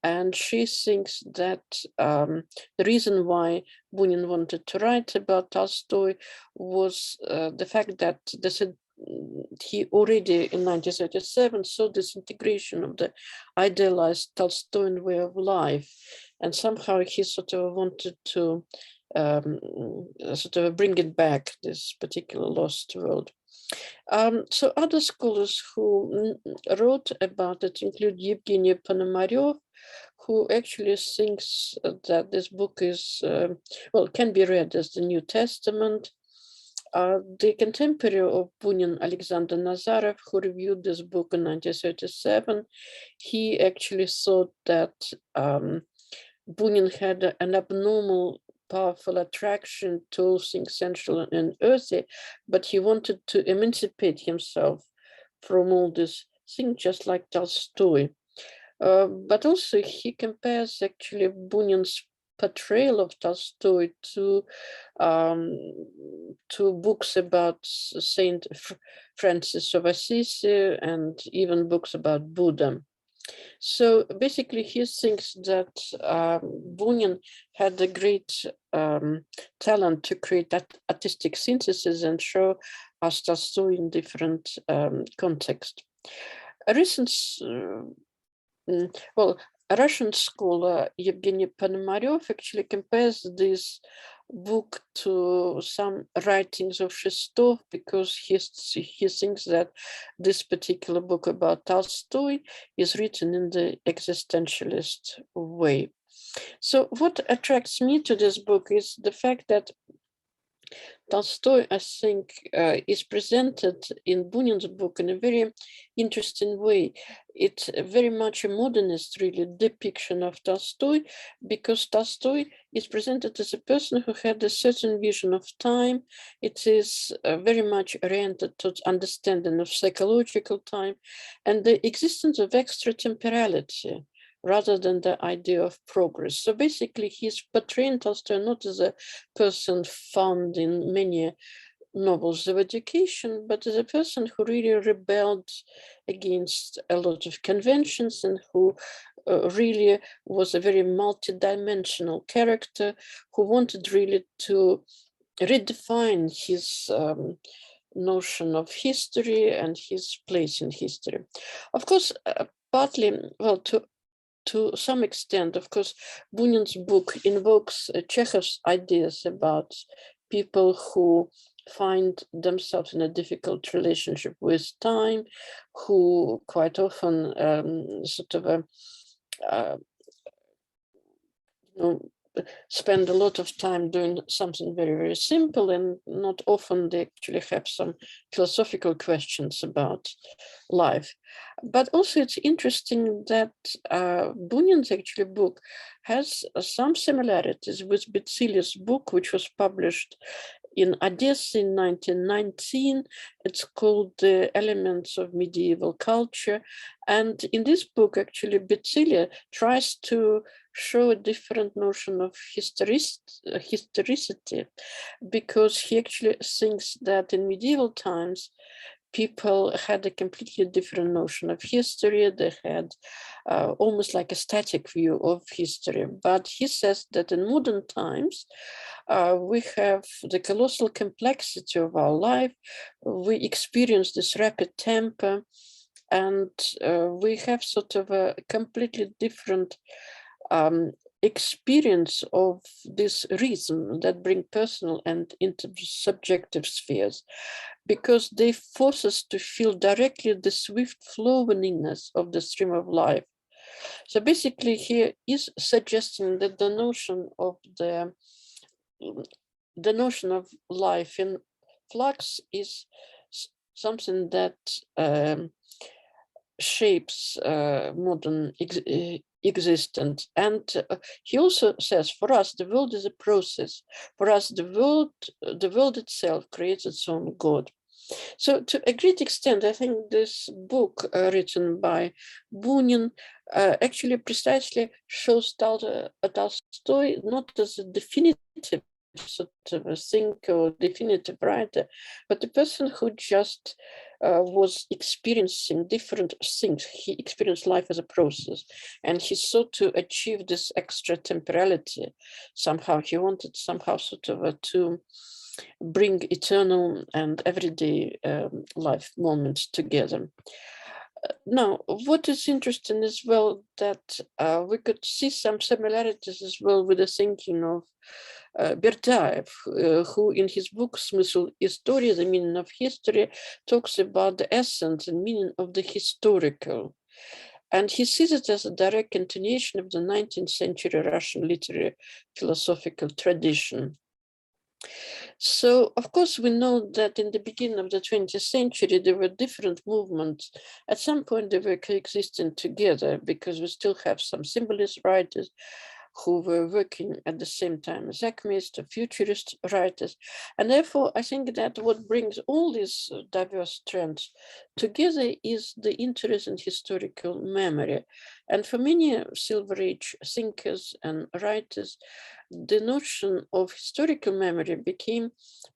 and she thinks that the reason why Bunin wanted to write about Tolstoy was the fact that he already in 1937 saw this integration of the idealized Tolstoyan way of life, and somehow he sort of wanted to sort of bring it back, this particular lost world. So other scholars who wrote about it include Evgeny Ponomarev, who actually thinks that this book is, can be read as the New Testament. The contemporary of Bunin, Alexander Nazarov, who reviewed this book in 1937, he actually thought that Bunin had an abnormal, powerful attraction to all things sensual and earthy, but he wanted to emancipate himself from all these things, just like Tolstoy. But also he compares actually Bunin's portrayal of Tolstoy to books about Saint Francis of Assisi and even books about Buddha. So basically he thinks that Bunin had a great talent to create artistic synthesis and show us Tolstoy in different contexts. A recent a Russian scholar, Evgeny Ponomarev, actually compares this book to some writings of Shestov because he thinks that this particular book about Tolstoy is written in the existentialist way. So what attracts me to this book is the fact that Tolstoy, I think, is presented in Bunin's book in a very interesting way. It's very much a modernist, really, depiction of Tolstoy, because Tolstoy is presented as a person who had a certain vision of time. It is very much oriented towards understanding of psychological time and the existence of extra-temporality, rather than the idea of progress. So basically, he's portraying Tolstoy not as a person found in many novels of education, but as a person who really rebelled against a lot of conventions and who really was a very multidimensional character who wanted really to redefine his notion of history and his place in history. Of course, partly, well, to some extent, of course, Bunin's book invokes Chekhov's ideas about people who find themselves in a difficult relationship with time, who quite often sort of spend a lot of time doing something very, very simple, and not often they actually have some philosophical questions about life. But also it's interesting that Bunin's actually book has some similarities with Betsily's book, which was published in Odessa in 1919. It's called The Elements of Medieval Culture. And in this book, actually, Betsily tries to show a different notion of historicity, because he actually thinks that in medieval times, people had a completely different notion of history. They had almost like a static view of history. But he says that in modern times, we have the colossal complexity of our life. We experience this rapid tempo, and we have sort of a completely different experience of this rhythm that bring personal and intersubjective spheres, because they force us to feel directly the swift flowingness of the stream of life. So basically he is suggesting that the notion of life in flux is something that shapes modern existence. And he also says, for us, the world is a process. For us, the world itself creates its own God. So to a great extent, I think this book written by Bunin actually precisely shows Tolstoy not as a definitive sort of a thinker or definitive writer, but a person who just was experiencing different things. He experienced life as a process, and he sought to achieve this extra temporality. Somehow he wanted somehow sort of to bring eternal and everyday life moments together. Now, what is interesting as well, that we could see some similarities as well with the thinking of Bertaev, who in his book Смысл истории, the meaning of history, talks about the essence and meaning of the historical. And he sees it as a direct continuation of the 19th century Russian literary philosophical tradition. So, of course, we know that in the beginning of the 20th century, there were different movements. At some point, they were coexisting together, because we still have some symbolist writers who were working at the same time as acmists or futurist writers. And therefore, I think that what brings all these diverse trends together is the interest in historical memory. And for many Silver Age thinkers and writers, the notion of historical memory became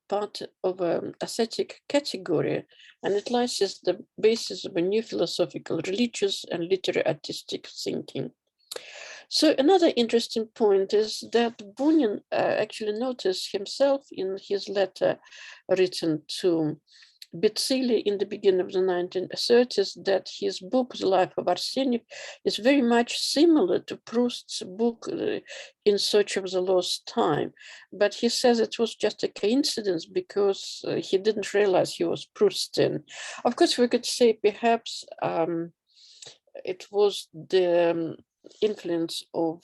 part of an aesthetic category, and it lies as the basis of a new philosophical, religious, and literary artistic thinking. So another interesting point is that Bunin actually noticed himself in his letter written to Betsily in the beginning of the 1930s that his book, The Life of Arseniev, is very much similar to Proust's book, In Search of the Lost Time. But he says it was just a coincidence because he didn't realize he was Proustian. Of course, we could say perhaps it was the influence of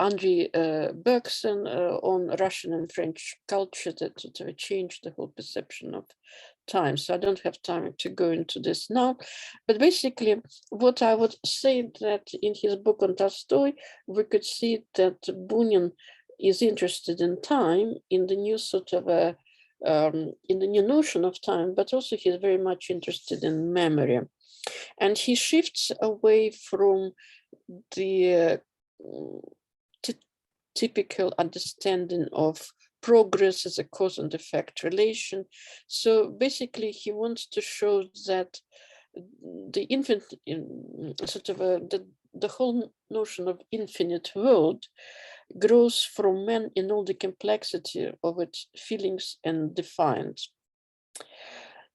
Andrei Bergson on Russian and French culture that sort of changed the whole perception of time. So I don't have time to go into this now. But basically, what I would say that in his book on Tolstoy, we could see that Bunin is interested in time, in the new sort of in the new notion of time, but also he's very much interested in memory. And he shifts away from the typical understanding of progress as a cause and effect relation. So basically, he wants to show that the infinite, sort of the whole notion of infinite world grows from man in all the complexity of its feelings and defines.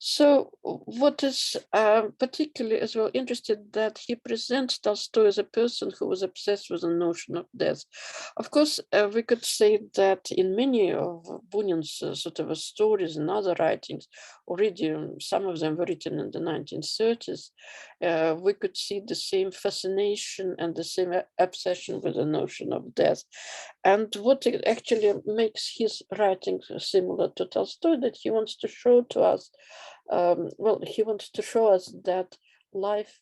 So what is particularly as well interesting that he presents Tolstoy as a person who was obsessed with the notion of death. Of course, we could say that in many of Bunyan's sort of stories and other writings, already some of them were written in the 1930s, we could see the same fascination and the same obsession with the notion of death. And what actually makes his writings similar to Tolstoy, that he wants to show to us, he wants to show us that life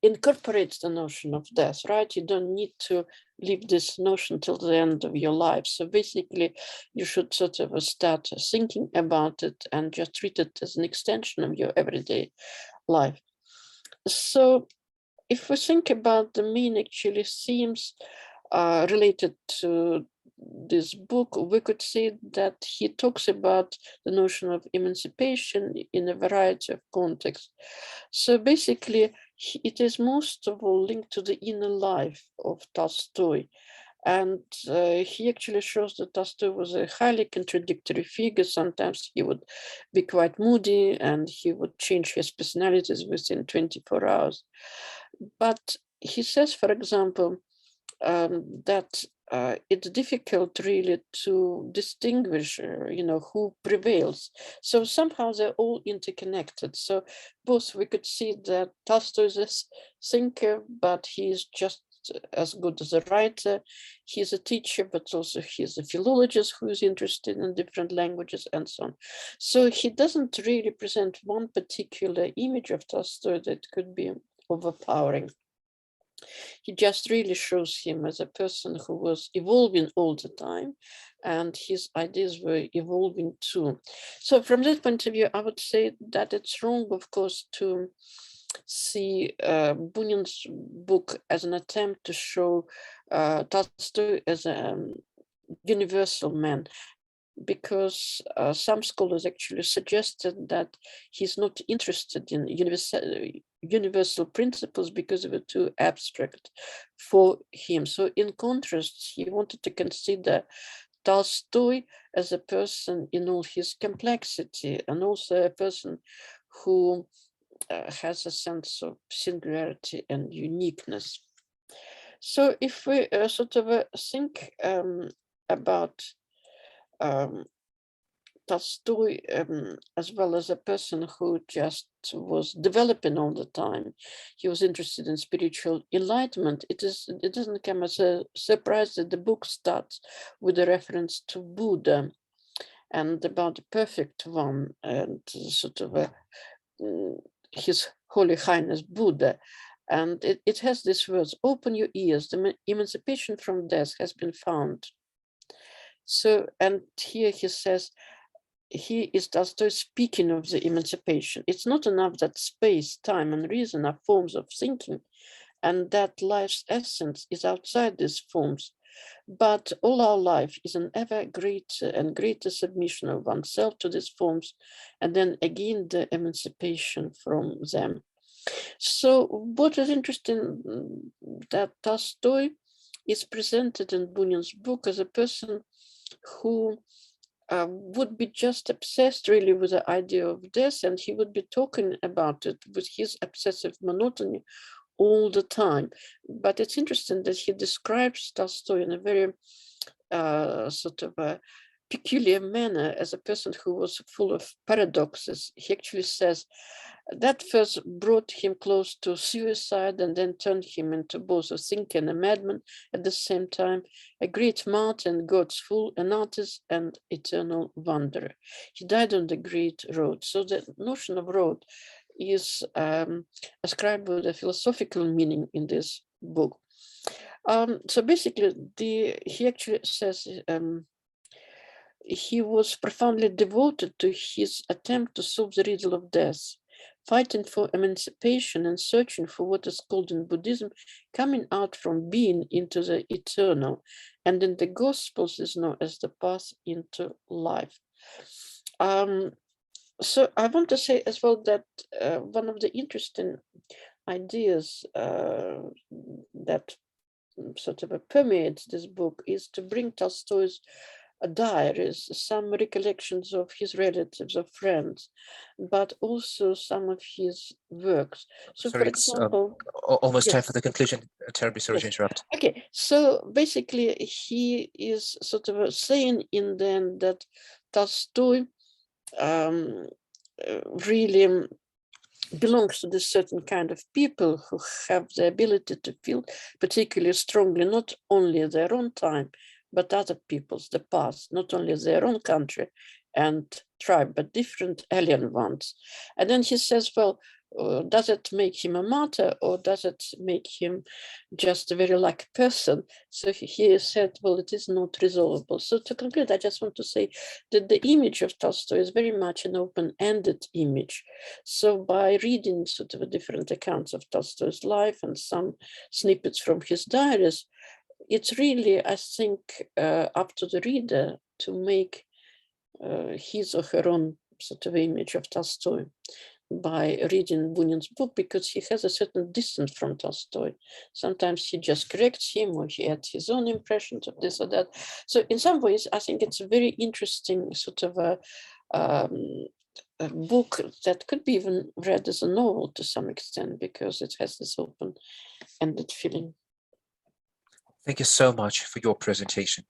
incorporates the notion of death, right? You don't need to leave this notion till the end of your life. So basically, you should sort of start thinking about it and just treat it as an extension of your everyday life. So if we think about the main actually themes related to this book, we could say that he talks about the notion of emancipation in a variety of contexts. So basically, it is most of all linked to the inner life of Tolstoy. And he actually shows that Tolstoy was a highly contradictory figure. Sometimes he would be quite moody and he would change his personalities within 24 hours. But he says, for example, that it's difficult really to distinguish, who prevails. So somehow they're all interconnected. So both we could see that Tolstoy is a thinker, but he's just as good as a writer. He's a teacher, but also he's a philologist who is interested in different languages and so on. So he doesn't really present one particular image of Tolstoy that could be overpowering. He just really shows him as a person who was evolving all the time, and his ideas were evolving too. So from that point of view, I would say that it's wrong, of course, to see Bunyan's book as an attempt to show Tolstoy as a universal man, because some scholars actually suggested that he's not interested in universal principles because they were too abstract for him. So in contrast, he wanted to consider Tolstoy as a person in all his complexity, and also a person who has a sense of singularity and uniqueness. So if we sort of think about Tolstoy as well as a person who just was developing all the time, he was interested in spiritual enlightenment. It doesn't come as a surprise that the book starts with a reference to Buddha and about the perfect one, and sort of His Holy Highness Buddha. And it has these words: "Open your ears, the emancipation from death has been found." So, and here he says, he is Tolstoy speaking of the emancipation. It's not enough that space, time, and reason are forms of thinking, and that life's essence is outside these forms, but all our life is an ever greater and greater submission of oneself to these forms, and then again the emancipation from them. So what is interesting, that Tolstoy is presented in Bunyan's book as a person who would be just obsessed really with the idea of death, and he would be talking about it with his obsessive monotony all the time. But it's interesting that he describes Tolstoy in a very sort of a peculiar manner as a person who was full of paradoxes. He actually says that first brought him close to suicide and then turned him into both a thinker and a madman at the same time, a great martyr and God's fool, an artist and eternal wanderer. He died on the great road. So the notion of road is ascribed with a philosophical meaning in this book. So basically, he actually says he was profoundly devoted to his attempt to solve the riddle of death, fighting for emancipation and searching for what is called in Buddhism coming out from being into the eternal, and in the Gospels is known as the path into life. So I want to say as well that one of the interesting ideas that sort of permeates this book is to bring Tolstoy's diaries, some recollections of his relatives, of friends, but also some of his works. So Sorry, for it's example, almost time yes. for the conclusion. Terribly sorry to interrupt. Okay, so basically he is sort of saying in the end that Tolstoy really belongs to this certain kind of people who have the ability to feel particularly strongly not only their own time, but other people's, the past, not only their own country and tribe, but different alien ones. And then he says, well, does it make him a martyr, or does it make him just a very lucky person? So he said, well, it is not resolvable. So to conclude, I just want to say that the image of Tolstoy is very much an open-ended image. So by reading sort of different accounts of Tolstoy's life and some snippets from his diaries, it's really, I think, up to the reader to make his or her own sort of image of Tolstoy by reading Bunin's book, because he has a certain distance from Tolstoy. Sometimes he just corrects him, or he adds his own impressions of this or that. So in some ways, I think it's a very interesting sort of a book that could be even read as a novel to some extent, because it has this open-ended feeling. Thank you so much for your presentation.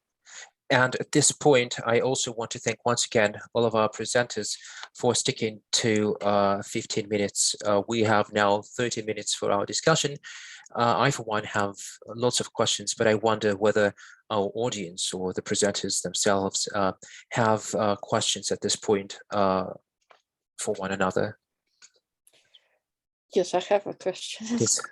And at this point, I also want to thank once again all of our presenters for sticking to 15 minutes. We have now 30 minutes for our discussion. I, for one, have lots of questions, but I wonder whether our audience or the presenters themselves have questions at this point for one another. Yes, I have a question. Please.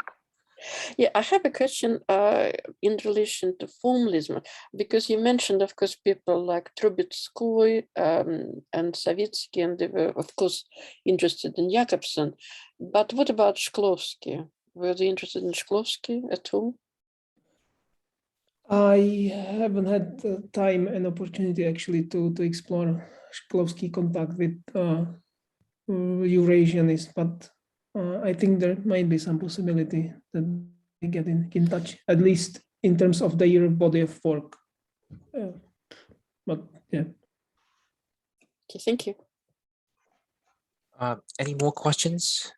Yeah, I have a question in relation to formalism, because you mentioned, of course, people like Trubetskoy and Savitsky, and they were, of course, interested in Jakobson. But what about Shklovsky? Were they interested in Shklovsky at all? I haven't had time and opportunity actually to explore Shklovsky contact with Eurasianists, but I think there might be some possibility that they get in touch, at least in terms of their body of work. But yeah. Okay, thank you. Any more questions?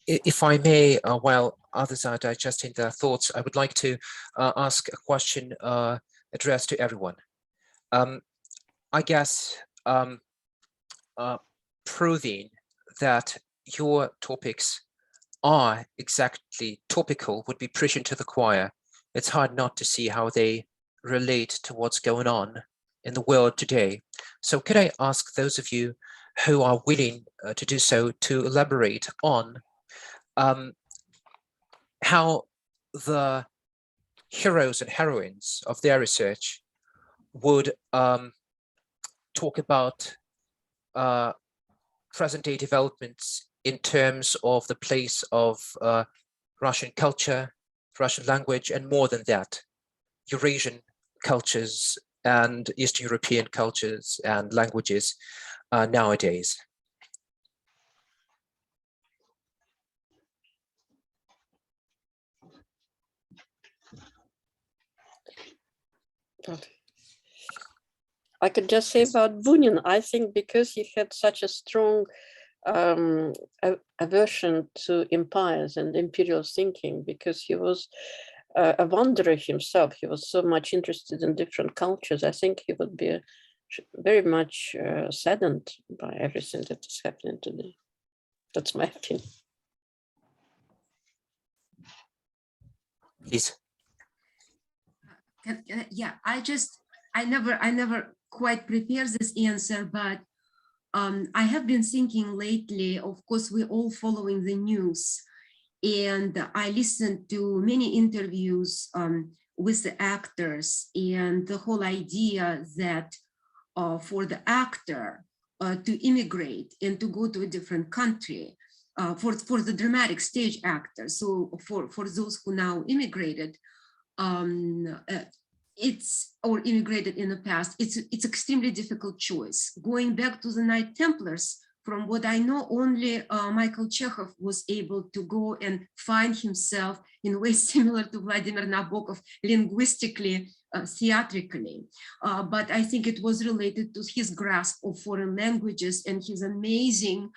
If I may, while others are digesting their thoughts, I would like to ask a question addressed to everyone. I guess proving that your topics are exactly topical would be preaching to the choir. It's hard not to see how they relate to what's going on in the world today. So could I ask those of you who are willing to do so to elaborate on how the heroes and heroines of their research would talk about present-day developments in terms of the place of Russian culture, Russian language, and more than that, Eurasian cultures and Eastern European cultures and languages nowadays. I could just say about Bunin, I think because he had such a strong aversion to empires and imperial thinking, because he was a wanderer himself, he was so much interested in different cultures, I think he would be very much saddened by everything that is happening today. That's my opinion. Please. Yeah, I never quite prepared this answer, but I have been thinking lately, of course, we're all following the news, and I listened to many interviews with the actors, and the whole idea that for the actor to immigrate and to go to a different country, for the dramatic stage actor, so for those who now immigrated, or immigrated in the past, it's extremely difficult choice. Going back to the Knight Templars, from what I know, only Michael Chekhov was able to go and find himself in ways similar to Vladimir Nabokov, linguistically, theatrically. But I think it was related to his grasp of foreign languages and his amazing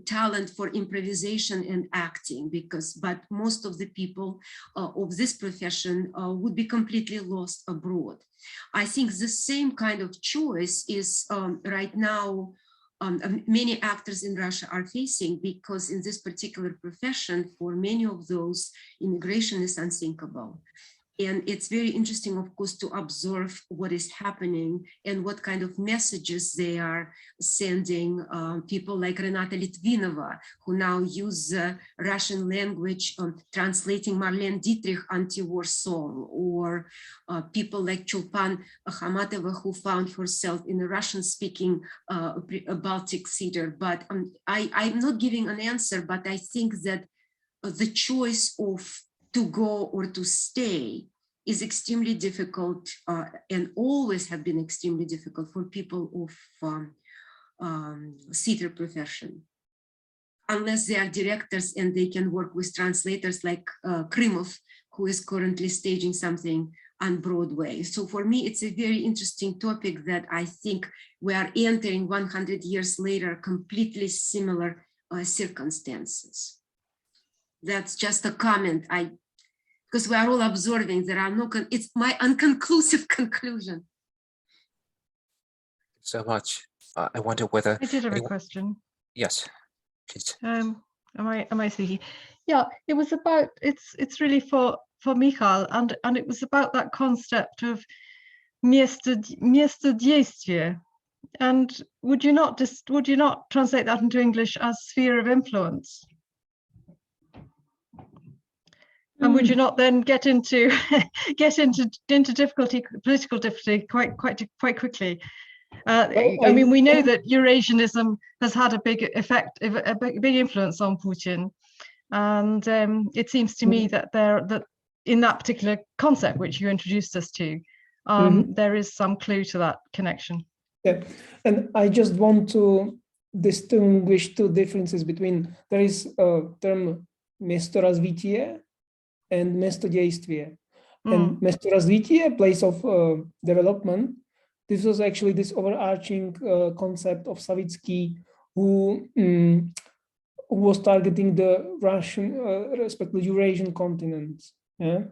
talent for improvisation and acting, but most of the people of this profession would be completely lost abroad. I think the same kind of choice is right now many actors in Russia are facing, because in this particular profession, for many of those, immigration is unthinkable. And it's very interesting, of course, to observe what is happening and what kind of messages they are sending. People like Renata Litvinova, who now use Russian language, translating Marlene Dietrich anti-war song, or people like Chulpan Akhmatova, who found herself in a Russian-speaking Baltic theater. But I'm not giving an answer, but I think that the choice of to go or to stay is extremely difficult and always have been extremely difficult for people of theater profession, unless they are directors and they can work with translators like Krymov, who is currently staging something on Broadway. So for me, it's a very interesting topic that I think we are entering 100 years later, completely similar circumstances. That's just a comment. Because we are all observing, there are no, it's my unconclusive conclusion. So much. I wonder whether I did have a question. Yes, please. Am I speaking? Yeah, it was about, it's really for Michal, and it was about that concept of место действия. And would you not translate that into English as sphere of influence? And would you not then get into difficulty, political difficulty quite quickly? I mean, we know that Eurasianism has had a big effect, a big influence on Putin, and it seems to me that in that particular concept which you introduced us to, there is some clue to that connection. Yeah, and I just want to distinguish two differences between, there is a term место развития and место действия. And место развития, place of development, this was actually this overarching concept of Savitsky, who was targeting the Russian, respectively Eurasian continent. Yeah?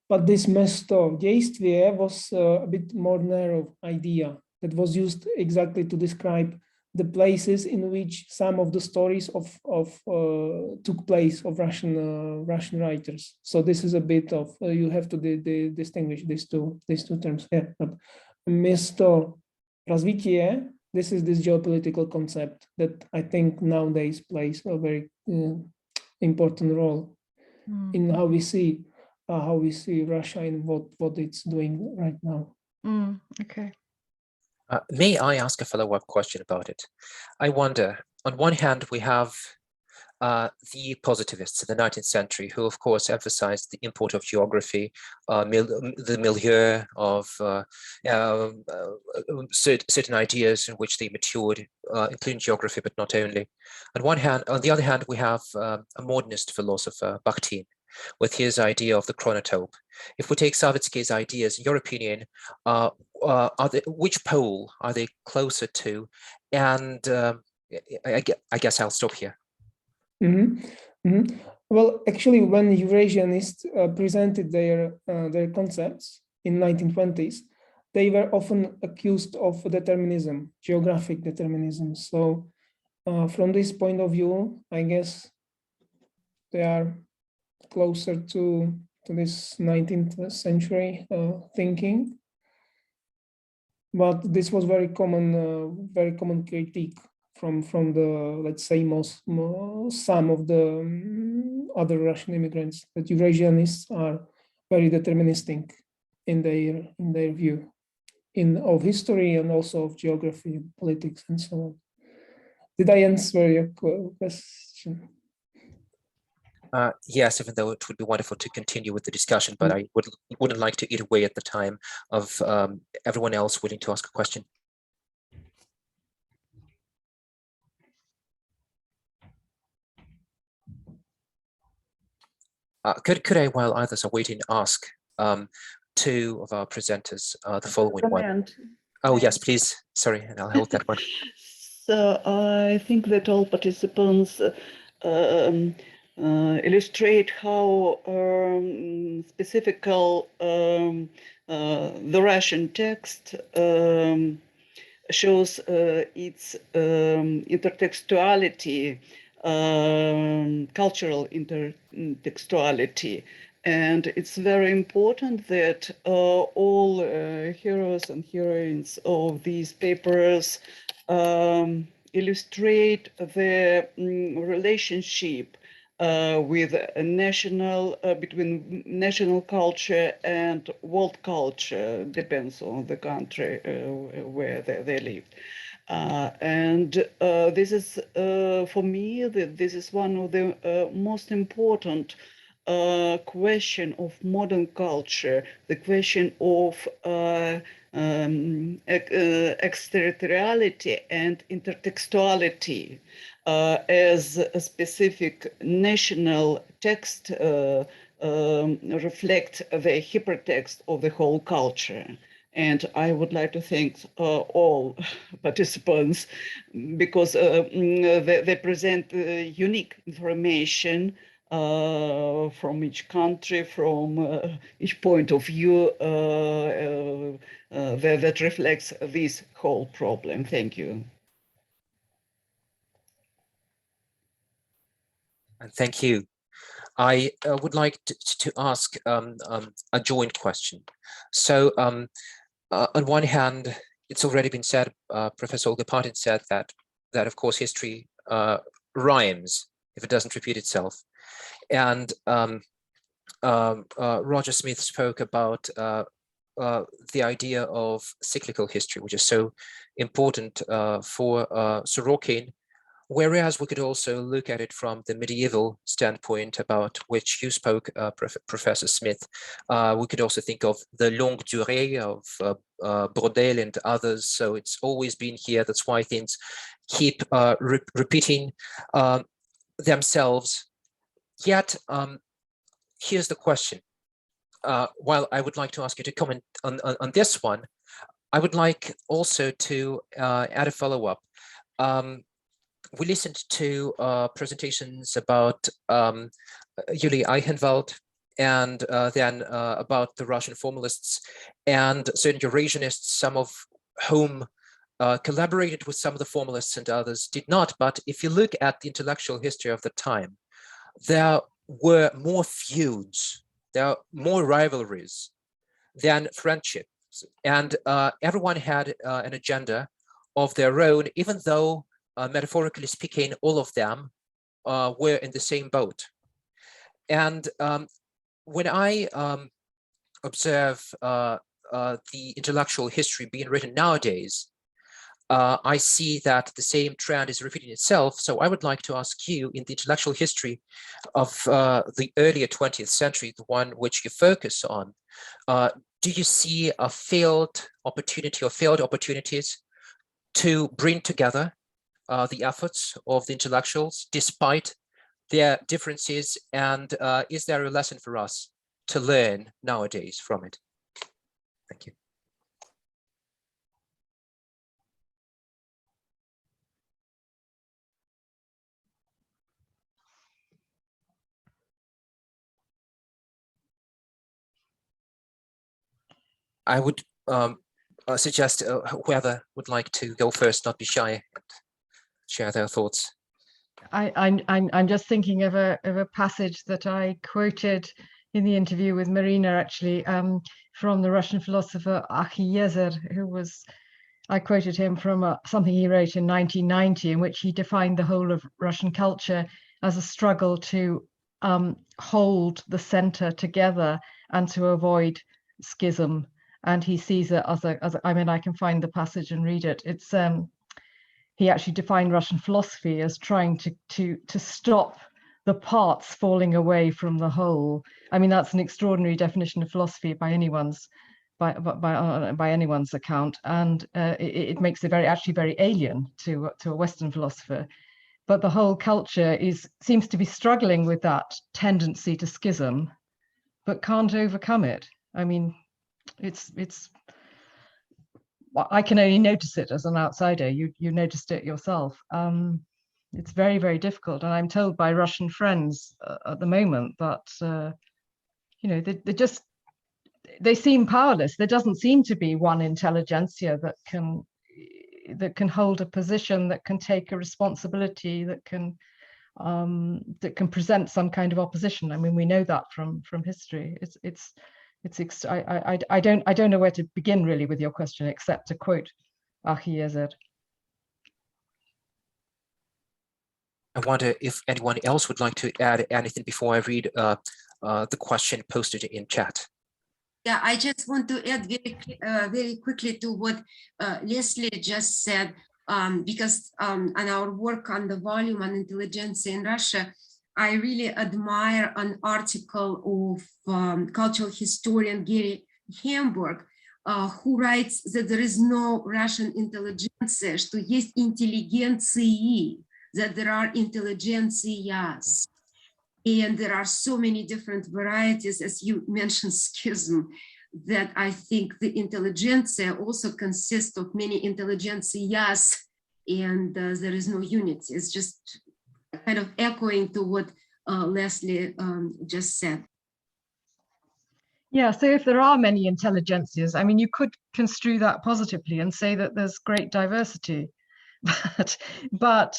But this место действия was a bit more narrow idea that was used exactly to describe the places in which some of the stories took place of Russian writers. So this is a bit of you have to distinguish these two terms here. But место развития, this is this geopolitical concept that I think nowadays plays a very important role in how we see Russia and what it's doing right now. Okay. May I ask a follow-up question about it? I wonder, on one hand, we have the positivists in the 19th century, who of course emphasized the import of geography, the milieu of certain ideas in which they matured, including geography, but not only. On the other hand, we have a modernist philosopher, Bakhtin, with his idea of the chronotope. If we take Savitsky's ideas, in your opinion, which pole are they closer to? And I guess I'll stop here. Well, actually, when Eurasianists presented their concepts in 1920s, they were often accused of determinism, geographic determinism. So from this point of view, I guess they are closer to this 19th century thinking. But this was very common critique from the, let's say, some of the other Russian immigrants, that Eurasianists are very deterministic in their view of history and also of geography, politics, and so on. Did I answer your question? Yes, even though it would be wonderful to continue with the discussion, but I wouldn't like to eat away at the time of everyone else willing to ask a question. Could I, while others are waiting, ask two of our presenters the following one? Oh, yes, please. Sorry, and I'll hold that one. So I think that all participants illustrate how specifical the Russian text shows its intertextuality, cultural intertextuality. And it's very important that all heroes and heroines of these papers illustrate the relationship with a national, between national culture and world culture, depends on the country where they live. This is, for me, this is one of the most important question of modern culture, the question of exterritoriality and intertextuality as a specific national text reflect the hypertext of the whole culture. And I would like to thank all participants because they present unique information from each country, from each point of view that reflects this whole problem. Thank you. And thank you. I would like to ask a joint question. So on one hand, it's already been said, Professor Olga Partin said that of course history rhymes if it doesn't repeat itself. And Roger Smith spoke about the idea of cyclical history, which is so important for Sorokin, whereas we could also look at it from the medieval standpoint about which you spoke, Professor Smith. We could also think of the longue durée of Brodel and others. So it's always been here. That's why things keep repeating themselves. Yet, here's the question. While I would like to ask you to comment on this one, I would like also to add a follow-up. We listened to presentations about Julie Eichenwald and then about the Russian formalists and certain Eurasianists, some of whom collaborated with some of the formalists and others did not. But if you look at the intellectual history of the time, there were more feuds, there are more rivalries than friendships. And everyone had an agenda of their own, even though metaphorically speaking, all of them were in the same boat. And when I observe the intellectual history being written nowadays, I see that the same trend is repeating itself. So I would like to ask you, in the intellectual history of the earlier 20th century, the one which you focus on, do you see a failed opportunity or failed opportunities to bring together the efforts of the intellectuals despite their differences? And is there a lesson for us to learn nowadays from it? Thank you. I would suggest whoever would like to go first, not be shy, and share their thoughts. I'm just thinking of a passage that I quoted in the interview with Marina, actually, from the Russian philosopher Achiezer, who was, I quoted him from something he wrote in 1990, in which he defined the whole of Russian culture as a struggle to hold the center together and to avoid schism. And he sees it as I mean, I can find the passage and read it. It's he actually defined Russian philosophy as trying to stop the parts falling away from the whole. I mean, that's an extraordinary definition of philosophy by anyone's account, and it makes it actually very alien to a Western philosopher. But the whole culture seems to be struggling with that tendency to schism, but can't overcome it. I mean, I can only notice it as an outsider. You noticed it yourself. It's very, very difficult. And I'm told by Russian friends at the moment that, you know, they seem powerless. There doesn't seem to be one intelligentsia that can hold a position, that can take a responsibility, that can present some kind of opposition. I mean, we know that from history. I don't know where to begin really with your question, except to quote Ahiyezed. I wonder if anyone else would like to add anything before I read the question posted in chat. Yeah, I just want to add very quickly to what Leslie just said, because on our work on the volume on intelligentsia in Russia, I really admire an article of cultural historian Gary Hamburg, who writes that there is no Russian intelligentsia, что есть интеллигенции, that there are intelligentsias. And there are so many different varieties, as you mentioned, schism, that I think the intelligentsia also consists of many intelligentsias, and there is no unity. It's just kind of echoing to what Leslie just said. Yeah, so if there are many intelligentsias, I mean, you could construe that positively and say that there's great diversity, but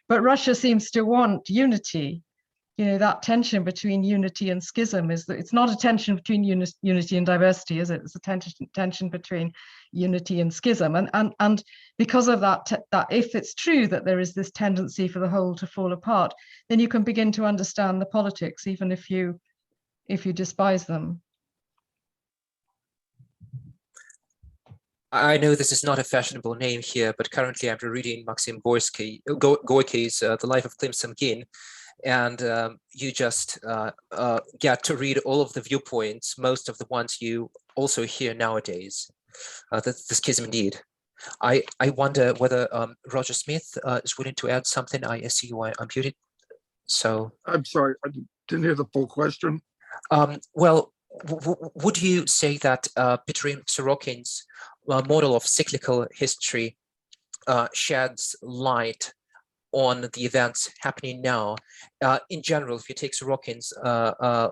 Russia seems to want unity. You know, that tension between unity and schism is that it's not a tension between unity and diversity, is it? It's a tension between unity and schism. And because of that if it's true that there is this tendency for the whole to fall apart, then you can begin to understand the politics, even if you despise them. I know this is not a fashionable name here, but currently I'm reading Maxim Gorky's The Life of Klim Samgin. And you just get to read all of the viewpoints, most of the ones you also hear nowadays. The schism indeed. I wonder whether Roger Smith is willing to add something. I see you are unmuted. So I'm sorry, I didn't hear the full question. Well, would you say that Petrin Sorokin's model of cyclical history sheds light on the events happening now? In general, if you take Sorokin's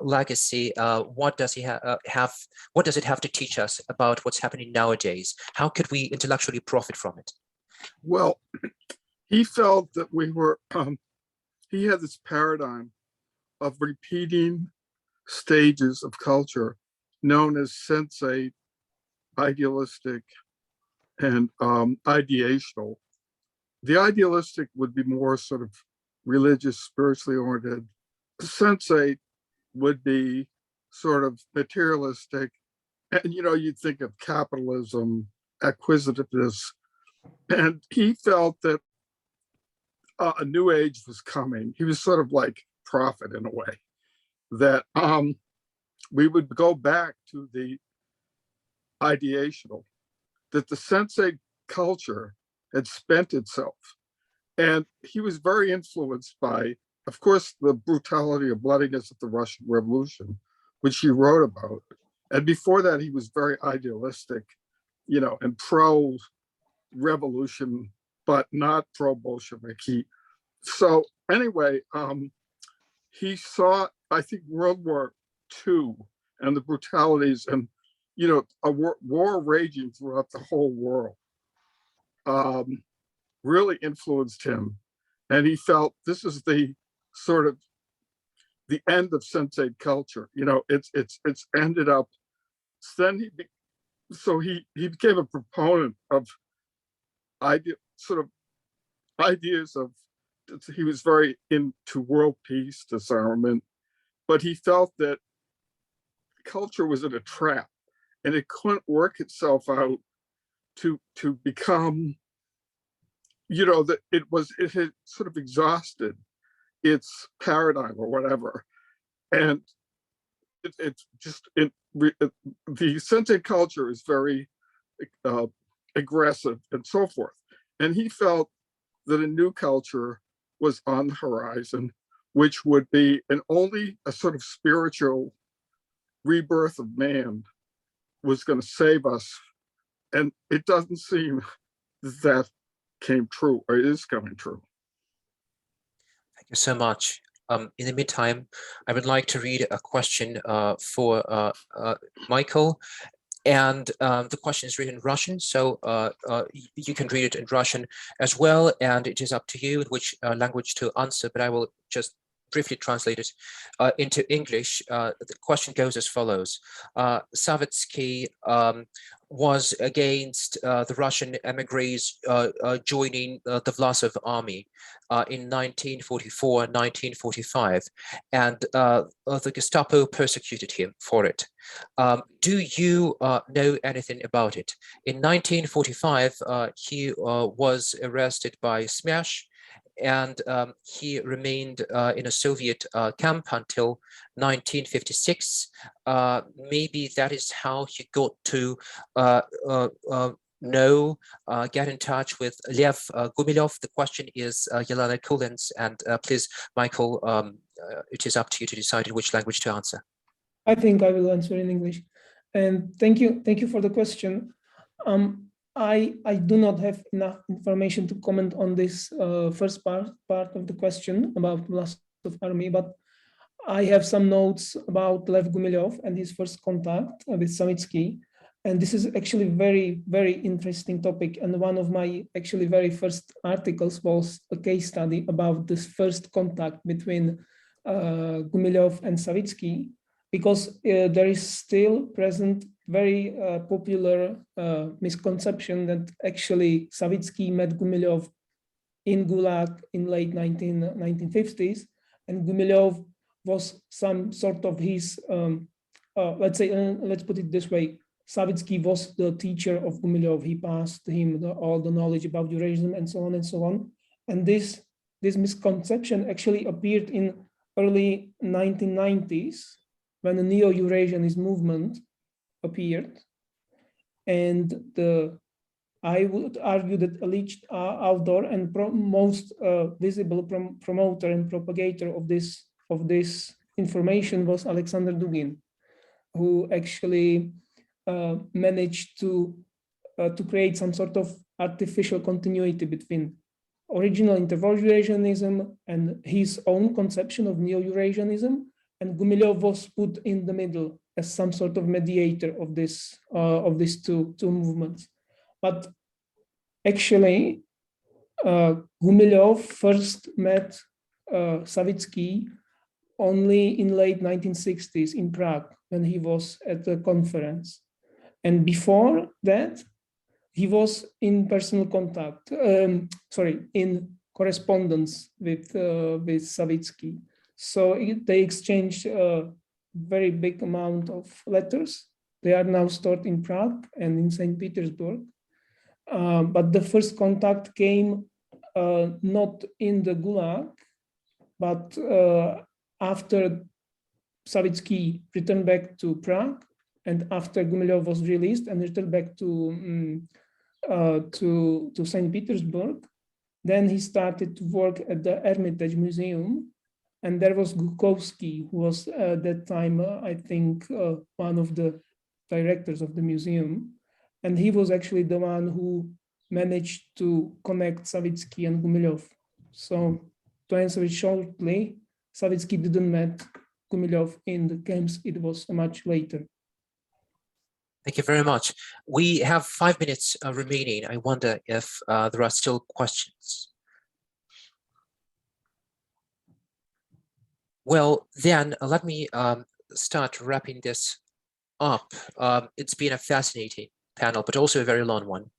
legacy, what does he have? What does it have to teach us about what's happening nowadays? How could we intellectually profit from it? Well, he felt that we were, he had this paradigm of repeating stages of culture known as sensate, idealistic, and ideational. The idealistic would be more sort of religious, spiritually oriented. Sensate would be sort of materialistic. And, you know, you'd think of capitalism, acquisitiveness. And he felt that a new age was coming. He was sort of like prophet in a way, that we would go back to the ideational, that the sensate culture had spent itself. And he was very influenced by, of course, the brutality of bloodiness of the Russian Revolution, which he wrote about. And before that, he was very idealistic, you know, and pro-revolution, but not pro-Bolshevik. So anyway, he saw, I think, World War II and the brutalities and, you know, a war raging throughout the whole world. Really influenced him, and he felt this is the sort of the end of sensate culture. You know, it's ended up. Then he became a proponent of ideas of. He was very into world peace, disarmament, but he felt that culture was in a trap, and it couldn't work itself out to become, you know, that it had sort of exhausted its paradigm or whatever. And the Sente culture is very aggressive and so forth. And he felt that a new culture was on the horizon, which would be only a sort of spiritual rebirth of man was going to save us. And it doesn't seem that came true, or is coming true. Thank you so much. In the meantime, I would like to read a question for Michael. And the question is written in Russian, so you can read it in Russian as well, and it is up to you in which language to answer, but I will just briefly translate it into English. The question goes as follows. Savitsky was against the Russian emigres joining the Vlasov army in 1944-1945, and the Gestapo persecuted him for it. Do you know anything about it? In 1945, he was arrested by Smash, and he remained in a Soviet camp until 1956. Maybe that is how he got to get in touch with Lev Gumilev. The question is Yelena Kulin's, and please, Michael, it is up to you to decide in which language to answer. I think I will answer in English. And thank you for the question. I do not have enough information to comment on this first part of the question about Vlasov army, but I have some notes about Lev Gumilev and his first contact with Savitsky. And this is actually very, very interesting topic. And one of my actually very first articles was a case study about this first contact between Gumilev and Savitsky, because there is still present very popular misconception that actually Savitsky met Gumilev in Gulag in late 1950s, and Gumilev was some sort of his, let's put it this way, Savitsky was the teacher of Gumilev. He passed him all the knowledge about Eurasianism and so on and so on. And this misconception actually appeared in early 1990s when the neo-Eurasianist movement appeared. And I would argue that alleged author and most visible promoter and propagator of this information was Alexander Dugin, who actually managed to create some sort of artificial continuity between original inter-Eurasianism and his own conception of neo-Eurasianism, and Gumilev was put in the middle as some sort of mediator of these two movements. But actually, Gumilev first met Savitsky only in late 1960s in Prague when he was at a conference. And before that, he was in personal contact, in correspondence with Savitsky. So they exchanged a very big amount of letters. They are now stored in Prague and in St. Petersburg. But the first contact came not in the Gulag, but after Savitsky returned back to Prague, and after Gumilev was released and returned back to St. Petersburg, then he started to work at the Hermitage Museum. And there was Gukowski, who was at that time, I think, one of the directors of the museum. And he was actually the one who managed to connect Savitsky and Gumilev. So to answer it shortly, Savitsky didn't meet Gumilev in the camps. It was much later. Thank you very much. We have 5 minutes remaining. I wonder if there are still questions. Well, then let me start wrapping this up. It's been a fascinating panel, but also a very long one.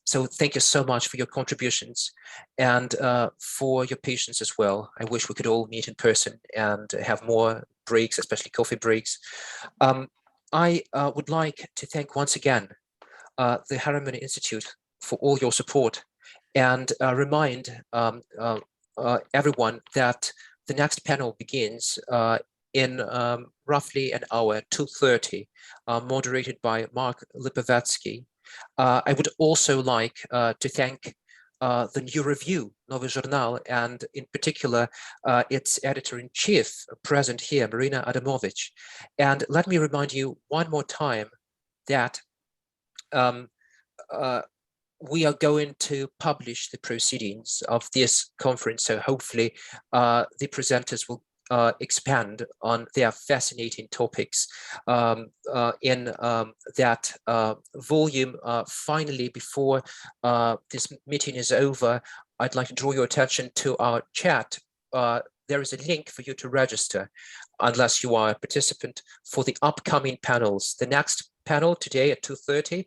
So thank you so much for your contributions and for your patience as well. I wish we could all meet in person and have more breaks, especially coffee breaks. I would like to thank once again the Harriman Institute for all your support, and remind everyone that the next panel begins in roughly an hour, 2:30, moderated by Mark Lipovetsky. I would also like to thank the new review, Novyi Zhurnal, and in particular, its editor-in-chief present here, Marina Adamovich. And let me remind you one more time that we are going to publish the proceedings of this conference, so hopefully the presenters will expand on their fascinating topics in that volume. Finally, before this meeting is over, I'd like to draw your attention to our chat. There is a link for you to register, unless you are a participant, for the upcoming panels. The next panel today at 2:30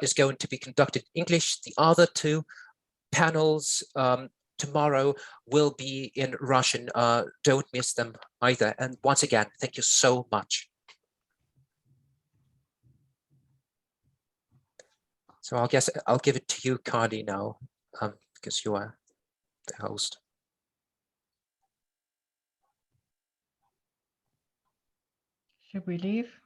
is going to be conducted in English. The other two panels tomorrow will be in Russian. Don't miss them either. And once again, thank you so much. So I guess I'll give it to you, Carly, now, because you are the host. Should we leave?